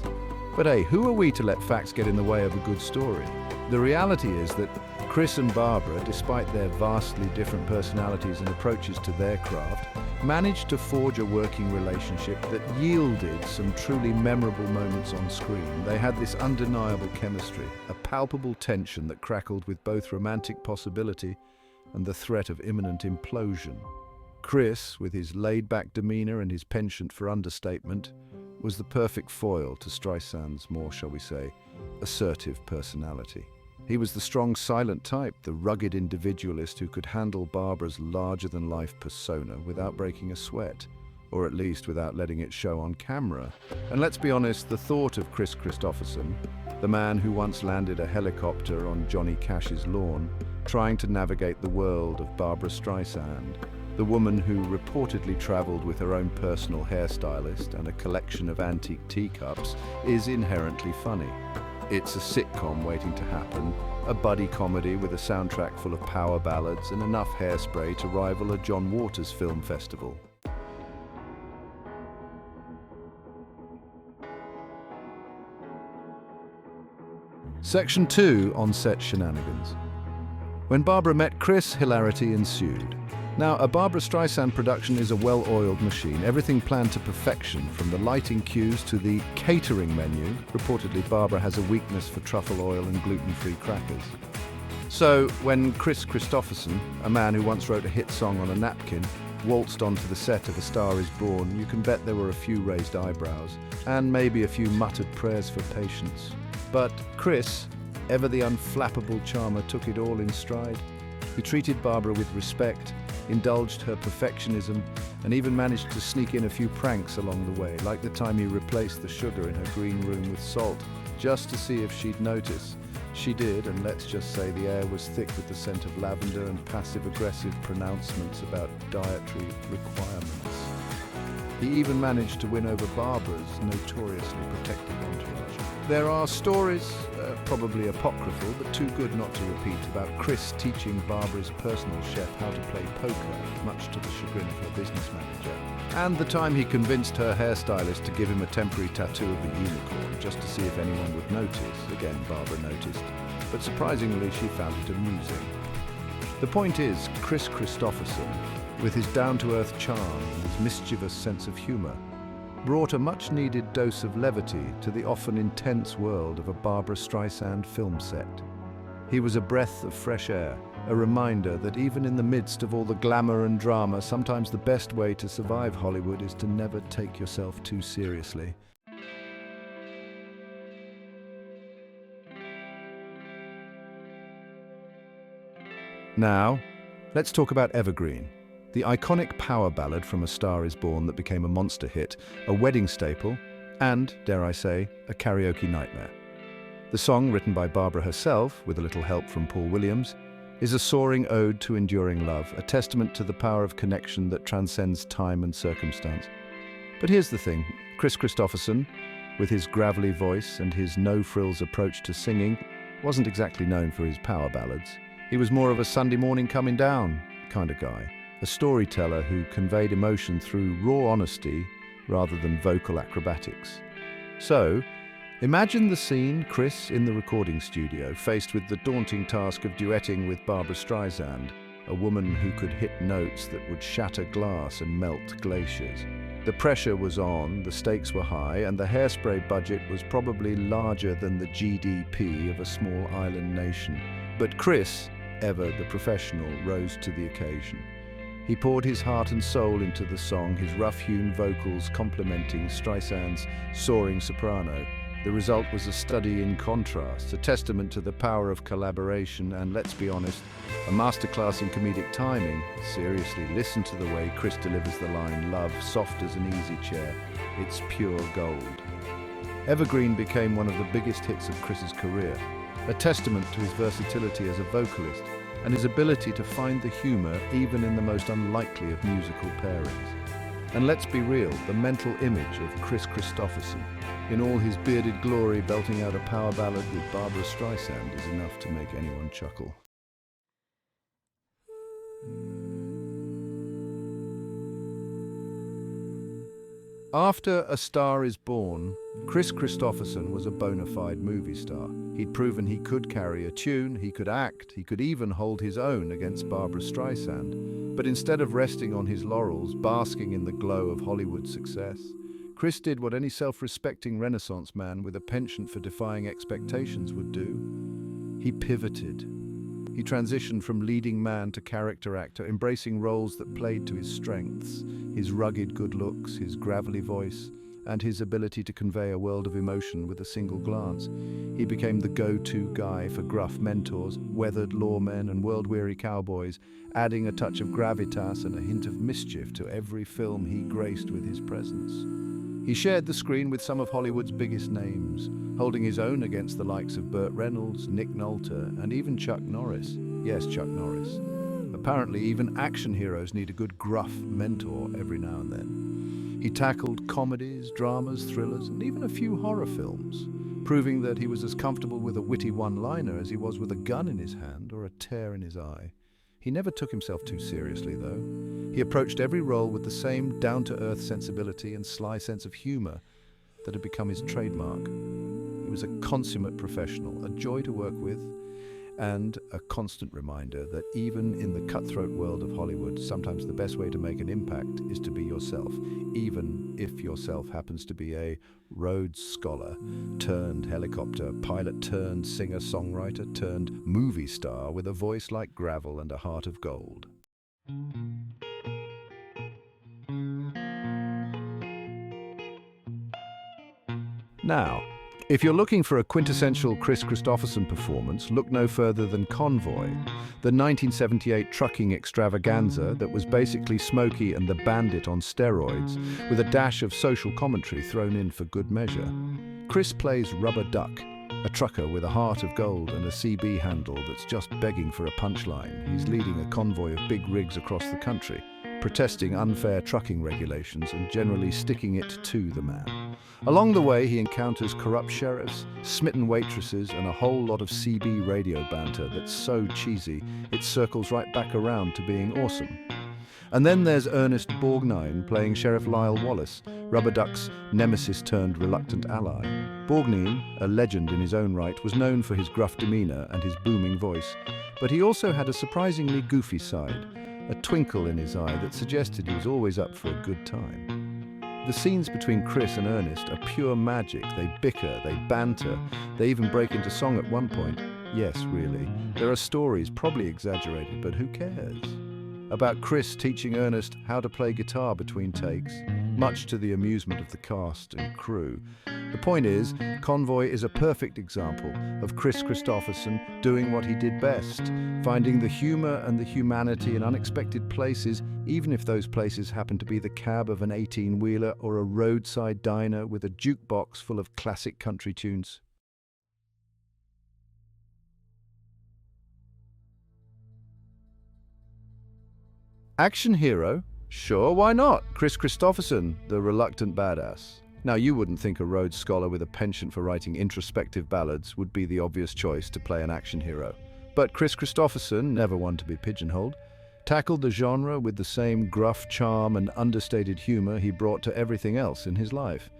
But hey, who are we to let facts get in the way of a good story? The reality is that Kris and Barbara, despite their vastly different personalities and approaches to their craft, managed to forge a working relationship that yielded some truly memorable moments on screen. They had this undeniable chemistry, a palpable tension that crackled with both romantic possibility and the threat of imminent implosion. Kris, with his laid-back demeanor and his penchant for understatement, was the perfect foil to Streisand's more, shall we say, assertive personality. He was the strong, silent type, the rugged individualist who could handle Barbara's larger-than-life persona without breaking a sweat, or at least without letting it show on camera. And let's be honest, the thought of Kris Kristofferson, the man who once landed a helicopter on Johnny Cash's lawn, trying to navigate the world of Barbra Streisand, the woman who reportedly traveled with her own personal hairstylist and a collection of antique teacups, is inherently funny. It's a sitcom waiting to happen, a buddy comedy with a soundtrack full of power ballads and enough hairspray to rival a John Waters film festival. Section 2. On-set shenanigans. When Barbara met Kris, hilarity ensued. Now, a Barbra Streisand production is a well-oiled machine, everything planned to perfection, from the lighting cues to the catering menu. Reportedly, Barbara has a weakness for truffle oil and gluten-free crackers. So, when Kris Kristofferson, a man who once wrote a hit song on a napkin, waltzed onto the set of A Star Is Born, you can bet there were a few raised eyebrows, and maybe a few muttered prayers for patience. But Kris, ever the unflappable charmer, took it all in stride. He treated Barbara with respect, indulged her perfectionism, and even managed to sneak in a few pranks along the way, like the time he replaced the sugar in her green room with salt, just to see if she'd notice. She did, and let's just say the air was thick with the scent of lavender and passive-aggressive pronouncements about dietary requirements. He even managed to win over Barbara's notoriously protective entourage. There are stories, probably apocryphal, but too good not to repeat, about Kris teaching Barbara's personal chef how to play poker, much to the chagrin of her business manager. And the time he convinced her hairstylist to give him a temporary tattoo of a unicorn, just to see if anyone would notice. Again, Barbara noticed, but surprisingly she found it amusing. The point is, Kris Kristofferson, with his down-to-earth charm and his mischievous sense of humor, brought a much-needed dose of levity to the often intense world of a Barbra Streisand film set. He was a breath of fresh air, a reminder that even in the midst of all the glamour and drama, sometimes the best way to survive Hollywood is to never take yourself too seriously. Now, let's talk about Evergreen, the iconic power ballad from A Star Is Born that became a monster hit, a wedding staple, and, dare I say, a karaoke nightmare. The song, written by Barbara herself, with a little help from Paul Williams, is a soaring ode to enduring love, a testament to the power of connection that transcends time and circumstance. But here's the thing, Kris Kristofferson, with his gravelly voice and his no-frills approach to singing, wasn't exactly known for his power ballads. He was more of a Sunday morning coming down kind of guy, a storyteller who conveyed emotion through raw honesty rather than vocal acrobatics. So, imagine the scene, Kris in the recording studio, faced with the daunting task of duetting with Barbra Streisand, a woman who could hit notes that would shatter glass and melt glaciers. The pressure was on, the stakes were high, and the hairspray budget was probably larger than the GDP of a small island nation. But Kris, ever the professional, rose to the occasion. He poured his heart and soul into the song, his rough-hewn vocals complementing Streisand's soaring soprano. The result was a study in contrast, a testament to the power of collaboration and, let's be honest, a masterclass in comedic timing. Seriously, listen to the way Kris delivers the line, "Love, soft as an easy chair, it's pure gold." Evergreen became one of the biggest hits of Kris's career, a testament to his versatility as a vocalist and his ability to find the humor even in the most unlikely of musical pairings. And let's be real, the mental image of Kris Kristofferson, in all his bearded glory, belting out a power ballad with Barbra Streisand is enough to make anyone chuckle. After A Star Is Born, Kris Kristofferson was a bona fide movie star. He'd proven he could carry a tune, he could act, he could even hold his own against Barbra Streisand. But instead of resting on his laurels, basking in the glow of Hollywood success, Kris did what any self-respecting Renaissance man with a penchant for defying expectations would do. He pivoted. He transitioned from leading man to character actor, embracing roles that played to his strengths, his rugged good looks, his gravelly voice, and his ability to convey a world of emotion with a single glance. He became the go-to guy for gruff mentors, weathered lawmen, and world-weary cowboys, adding a touch of gravitas and a hint of mischief to every film he graced with his presence. He shared the screen with some of Hollywood's biggest names, holding his own against the likes of Burt Reynolds, Nick Nolte, and even Chuck Norris. Yes, Chuck Norris. Apparently, even action heroes need a good gruff mentor every now and then. He tackled comedies, dramas, thrillers, and even a few horror films, proving that he was as comfortable with a witty one-liner as he was with a gun in his hand or a tear in his eye. He never took himself too seriously, though. He approached every role with the same down-to-earth sensibility and sly sense of humor that had become his trademark. He was a consummate professional, a joy to work with, and a constant reminder that even in the cutthroat world of Hollywood, sometimes the best way to make an impact is to be yourself, even if yourself happens to be a Rhodes Scholar turned helicopter pilot turned singer-songwriter turned movie star with a voice like gravel and a heart of gold. Now, if you're looking for a quintessential Kris Kristofferson performance, look no further than Convoy, the 1978 trucking extravaganza that was basically Smokey and the Bandit on steroids, with a dash of social commentary thrown in for good measure. Kris plays Rubber Duck, a trucker with a heart of gold and a CB handle that's just begging for a punchline. He's leading a convoy of big rigs across the country, protesting unfair trucking regulations and generally sticking it to the man. Along the way, he encounters corrupt sheriffs, smitten waitresses, and a whole lot of CB radio banter that's so cheesy, it circles right back around to being awesome. And then there's Ernest Borgnine playing Sheriff Lyle Wallace, Rubber Duck's nemesis-turned-reluctant ally. Borgnine, a legend in his own right, was known for his gruff demeanor and his booming voice, but he also had a surprisingly goofy side, a twinkle in his eye that suggested he was always up for a good time. The scenes between Kris and Ernest are pure magic. They bicker, they banter, they even break into song at one point. Yes, really. There are stories, probably exaggerated, but who cares? About Kris teaching Ernest how to play guitar between takes, much to the amusement of the cast and crew. The point is, Convoy is a perfect example of Kris Kristofferson doing what he did best, finding the humor and the humanity in unexpected places, even if those places happen to be the cab of an 18-wheeler or a roadside diner with a jukebox full of classic country tunes. Action hero? Sure, why not? Kris Kristofferson, the reluctant badass. Now, you wouldn't think a Rhodes Scholar with a penchant for writing introspective ballads would be the obvious choice to play an action hero. But Kris Kristofferson, never one to be pigeonholed, tackled the genre with the same gruff charm and understated humor he brought to everything else in his life.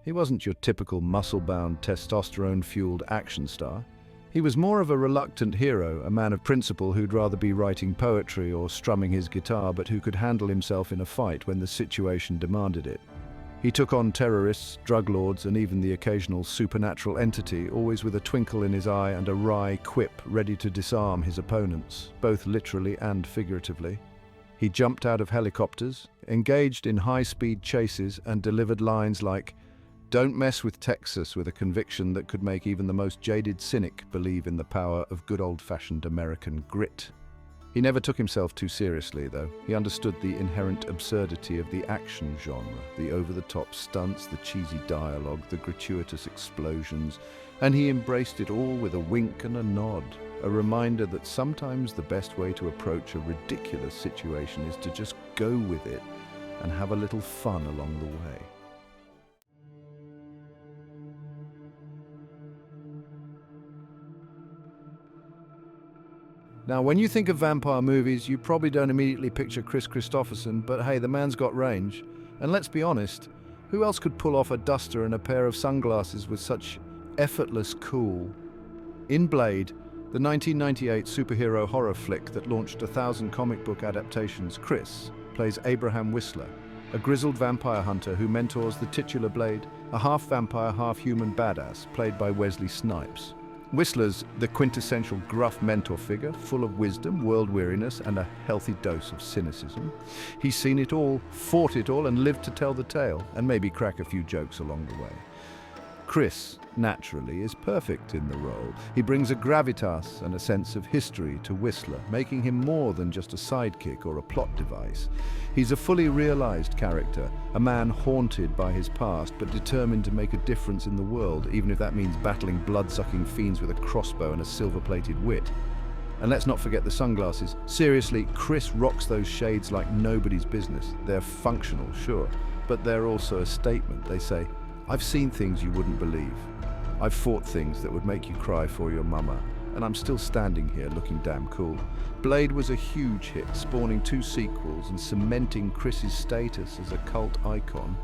He wasn't your typical muscle-bound, testosterone-fueled action star. He was more of a reluctant hero, a man of principle who'd rather be writing poetry or strumming his guitar, but who could handle himself in a fight when the situation demanded it. He took on terrorists, drug lords, and even the occasional supernatural entity, always with a twinkle in his eye and a wry quip ready to disarm his opponents, both literally and figuratively. He jumped out of helicopters, engaged in high-speed chases, and delivered lines like, "Don't mess with Texas," with a conviction that could make even the most jaded cynic believe in the power of good old-fashioned American grit. He never took himself too seriously, though. He understood the inherent absurdity of the action genre, the over-the-top stunts, the cheesy dialogue, the gratuitous explosions, and he embraced it all with a wink and a nod, a reminder that sometimes the best way to approach a ridiculous situation is to just go with it and have a little fun along the way. Now, when you think of vampire movies, you probably don't immediately picture Kris Kristofferson, but hey, the man's got range. And let's be honest, who else could pull off a duster and a pair of sunglasses with such effortless cool? In Blade, the 1998 superhero horror flick that launched 1,000 comic book adaptations, Kris plays Abraham Whistler, a grizzled vampire hunter who mentors the titular Blade, a half-vampire, half-human badass played by Wesley Snipes. Whistler's the quintessential gruff mentor figure, full of wisdom, world-weariness, and a healthy dose of cynicism. He's seen it all, fought it all, and lived to tell the tale, and maybe crack a few jokes along the way. Kris, naturally, is perfect in the role. He brings a gravitas and a sense of history to Whistler, making him more than just a sidekick or a plot device. He's a fully realized character, a man haunted by his past but determined to make a difference in the world, even if that means battling blood-sucking fiends with a crossbow and a silver-plated wit. And let's not forget the sunglasses. Seriously, Kris rocks those shades like nobody's business. They're functional, sure, but they're also a statement. They say, "I've seen things you wouldn't believe. I've fought things that would make you cry for your mama, and I'm still standing here looking damn cool." Blade was a huge hit, spawning 2 sequels and cementing Kris's status as a cult icon.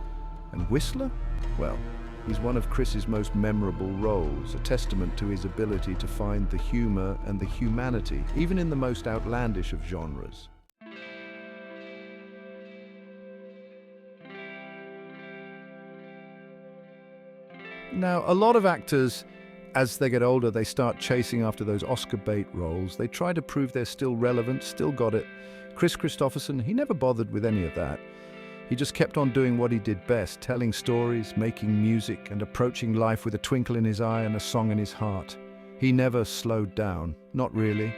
And Whistler? Well, he's one of Kris's most memorable roles, a testament to his ability to find the humor and the humanity, even in the most outlandish of genres. Now, a lot of actors, as they get older, they start chasing after those Oscar bait roles. They try to prove they're still relevant, still got it. Kris Kristofferson, he never bothered with any of that. He just kept on doing what he did best, telling stories, making music, and approaching life with a twinkle in his eye and a song in his heart. He never slowed down, not really.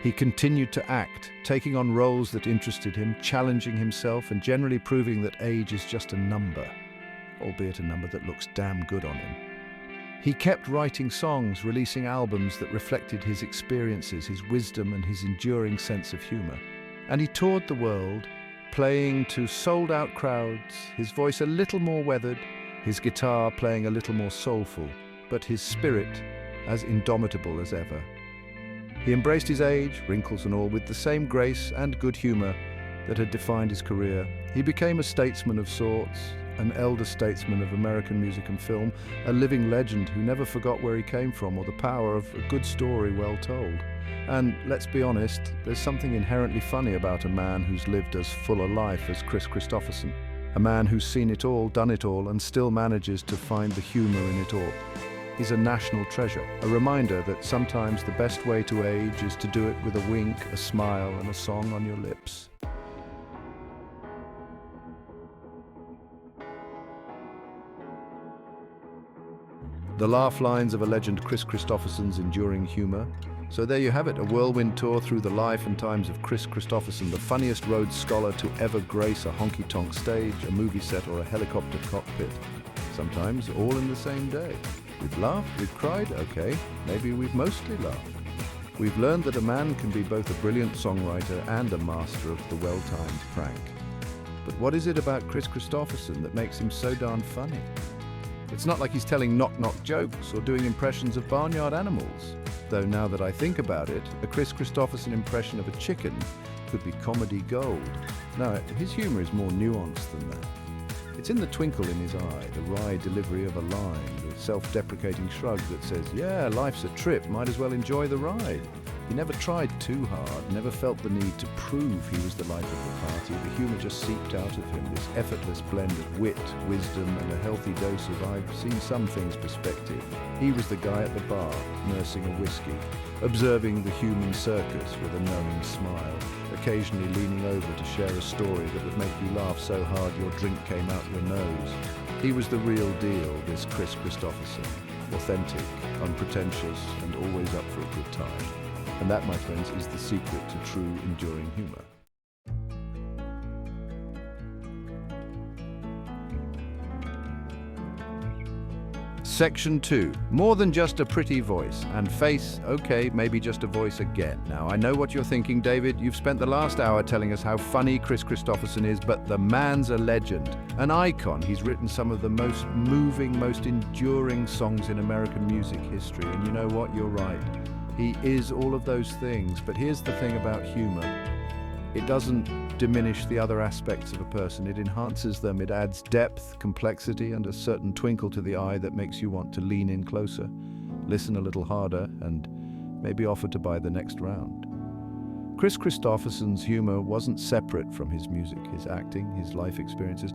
He continued to act, taking on roles that interested him, challenging himself, and generally proving that age is just a number. Albeit a number that looks damn good on him. He kept writing songs, releasing albums that reflected his experiences, his wisdom, and his enduring sense of humor. And he toured the world, playing to sold-out crowds, his voice a little more weathered, his guitar playing a little more soulful, but his spirit as indomitable as ever. He embraced his age, wrinkles and all, with the same grace and good humor that had defined his career. He became a statesman of sorts, an elder statesman of American music and film, a living legend who never forgot where he came from or the power of a good story well told. And let's be honest, there's something inherently funny about a man who's lived as full a life as Kris Kristofferson. A man who's seen it all, done it all, and still manages to find the humor in it all. He's a national treasure, a reminder that sometimes the best way to age is to do it with a wink, a smile, and a song on your lips. The laugh lines of a legend, Kris Kristofferson's enduring humor. So there you have it, a whirlwind tour through the life and times of Kris Kristofferson, the funniest Rhodes Scholar to ever grace a honky-tonk stage, a movie set, or a helicopter cockpit. Sometimes all in the same day. We've laughed, we've cried, okay, maybe we've mostly laughed. We've learned that a man can be both a brilliant songwriter and a master of the well-timed prank. But what is it about Kris Kristofferson that makes him so darn funny? It's not like he's telling knock-knock jokes or doing impressions of barnyard animals. Though now that I think about it, a Kris Kristofferson impression of a chicken could be comedy gold. No, his humor is more nuanced than that. It's in the twinkle in his eye, the wry delivery of a line, the self-deprecating shrug that says, yeah, life's a trip, might as well enjoy the ride. He never tried too hard, never felt the need to prove he was the life of the party. The humor just seeped out of him, this effortless blend of wit, wisdom, and a healthy dose of I've seen some things perspective. He was the guy at the bar, nursing a whiskey, observing the human circus with a knowing smile, occasionally leaning over to share a story that would make you laugh so hard your drink came out your nose. He was the real deal, this Kris Kristofferson. Authentic, unpretentious, and always up for a good time. And that, my friends, is the secret to true enduring humor. Section 2. More than just a pretty voice. And face, okay, maybe just a voice again. Now, I know what you're thinking, David. You've spent the last hour telling us how funny Kris Kristofferson is, but the man's a legend, an icon. He's written some of the most moving, most enduring songs in American music history. And you know what? You're right. He is all of those things. But here's the thing about humor. It doesn't diminish the other aspects of a person. It enhances them. It adds depth, complexity, and a certain twinkle to the eye that makes you want to lean in closer, listen a little harder, and maybe offer to buy the next round. Kris Kristofferson's humor wasn't separate from his music, his acting, his life experiences.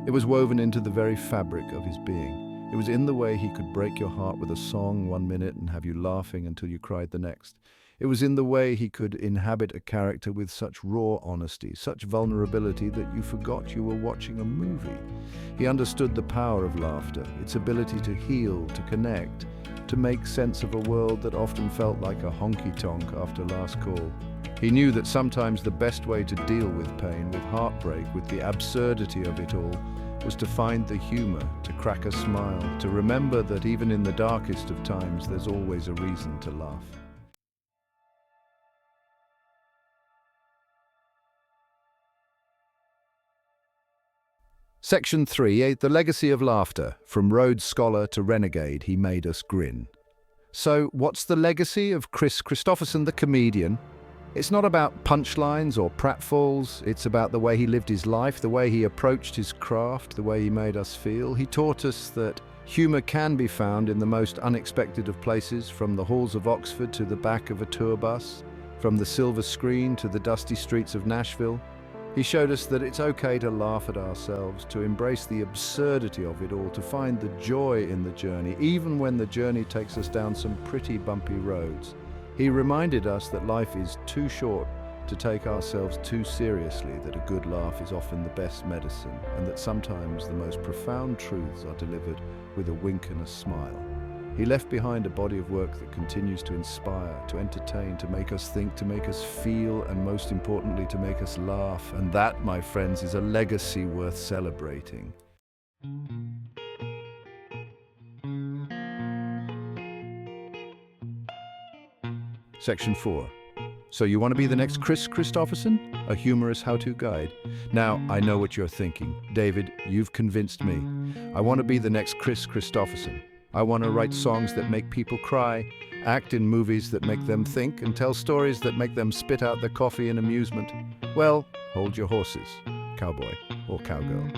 It was woven into the very fabric of his being. It was in the way he could break your heart with a song 1 minute and have you laughing until you cried the next. It was in the way he could inhabit a character with such raw honesty, such vulnerability that you forgot you were watching a movie. He understood the power of laughter, its ability to heal, to connect, to make sense of a world that often felt like a honky-tonk after last call. He knew that sometimes the best way to deal with pain, with heartbreak, with the absurdity of it all, was to find the humor, to crack a smile, to remember that even in the darkest of times, there's always a reason to laugh. Section 3, The Legacy of Laughter. From Rhodes Scholar to Renegade, he made us grin. So, what's the legacy of Kris Kristofferson, the comedian? It's not about punchlines or pratfalls. It's about the way he lived his life, the way he approached his craft, the way he made us feel. He taught us that humor can be found in the most unexpected of places, from the halls of Oxford to the back of a tour bus, from the silver screen to the dusty streets of Nashville. He showed us that it's okay to laugh at ourselves, to embrace the absurdity of it all, to find the joy in the journey, even when the journey takes us down some pretty bumpy roads. He reminded us that life is too short to take ourselves too seriously, that a good laugh is often the best medicine, and that sometimes the most profound truths are delivered with a wink and a smile. He left behind a body of work that continues to inspire, to entertain, to make us think, to make us feel, and most importantly, to make us laugh. And that, my friends, is a legacy worth celebrating. Section 4. So you want to be the next Kris Kristofferson? A humorous how-to guide. Now, I know what you're thinking. David, you've convinced me. I want to be the next Kris Kristofferson. I want to write songs that make people cry, act in movies that make them think, and tell stories that make them spit out their coffee in amusement. Well, hold your horses, cowboy or cowgirl.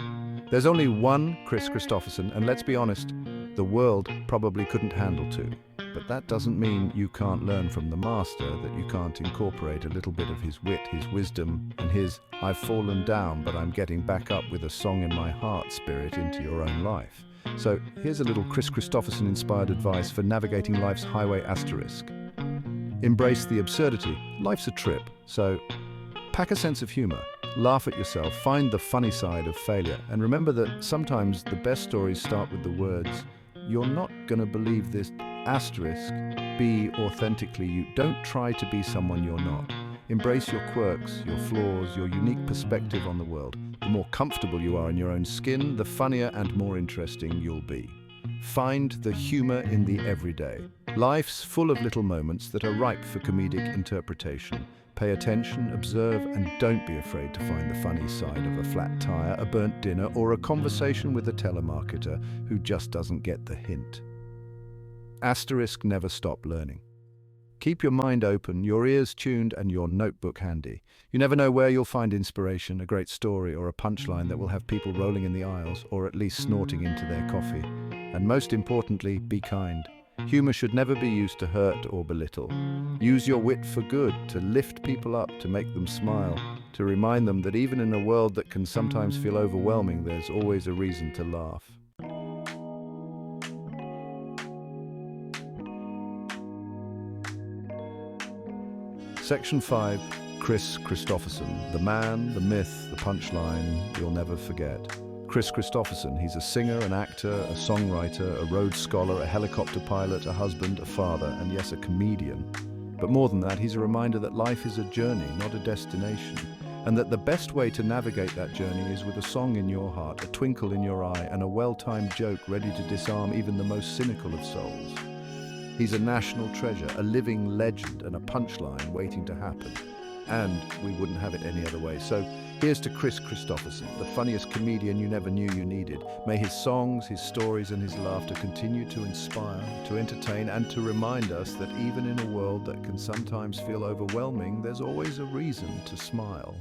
There's only one Kris Kristofferson, and let's be honest, the world probably couldn't handle two. But that doesn't mean you can't learn from the master, that you can't incorporate a little bit of his wit, his wisdom, and his "I've fallen down, but I'm getting back up with a song in my heart" spirit into your own life. So here's a little Kris Kristofferson-inspired advice for navigating life's highway asterisk. Embrace the absurdity. Life's a trip, so pack a sense of humor. Laugh at yourself, find the funny side of failure, and remember that sometimes the best stories start with the words, "You're not gonna believe this, asterisk, be authentically you." Don't try to be someone you're not. Embrace your quirks, your flaws, your unique perspective on the world. The more comfortable you are in your own skin, the funnier and more interesting you'll be. Find the humor in the everyday. Life's full of little moments that are ripe for comedic interpretation. Pay attention, observe, and don't be afraid to find the funny side of a flat tire, a burnt dinner, or a conversation with a telemarketer who just doesn't get the hint. Asterisk, never stop learning. Keep your mind open, your ears tuned, and your notebook handy. You never know where you'll find inspiration, a great story, or a punchline that will have people rolling in the aisles, or at least snorting into their coffee. And most importantly, be kind. Humor should never be used to hurt or belittle. Use your wit for good, to lift people up, to make them smile, to remind them that even in a world that can sometimes feel overwhelming, there's always a reason to laugh. Section 5. Kris Kristofferson, the man, the myth, the punchline you'll never forget. Kris Kristofferson, he's a singer, an actor, a songwriter, a Rhodes Scholar, a helicopter pilot, a husband, a father, and yes, a comedian. But more than that, he's a reminder that life is a journey, not a destination, and that the best way to navigate that journey is with a song in your heart, a twinkle in your eye, and a well-timed joke ready to disarm even the most cynical of souls. He's a national treasure, a living legend, and a punchline waiting to happen. And we wouldn't have it any other way. So here's to Kris Kristofferson, the funniest comedian you never knew you needed. May his songs, his stories, and his laughter continue to inspire, to entertain, and to remind us that even in a world that can sometimes feel overwhelming, there's always a reason to smile.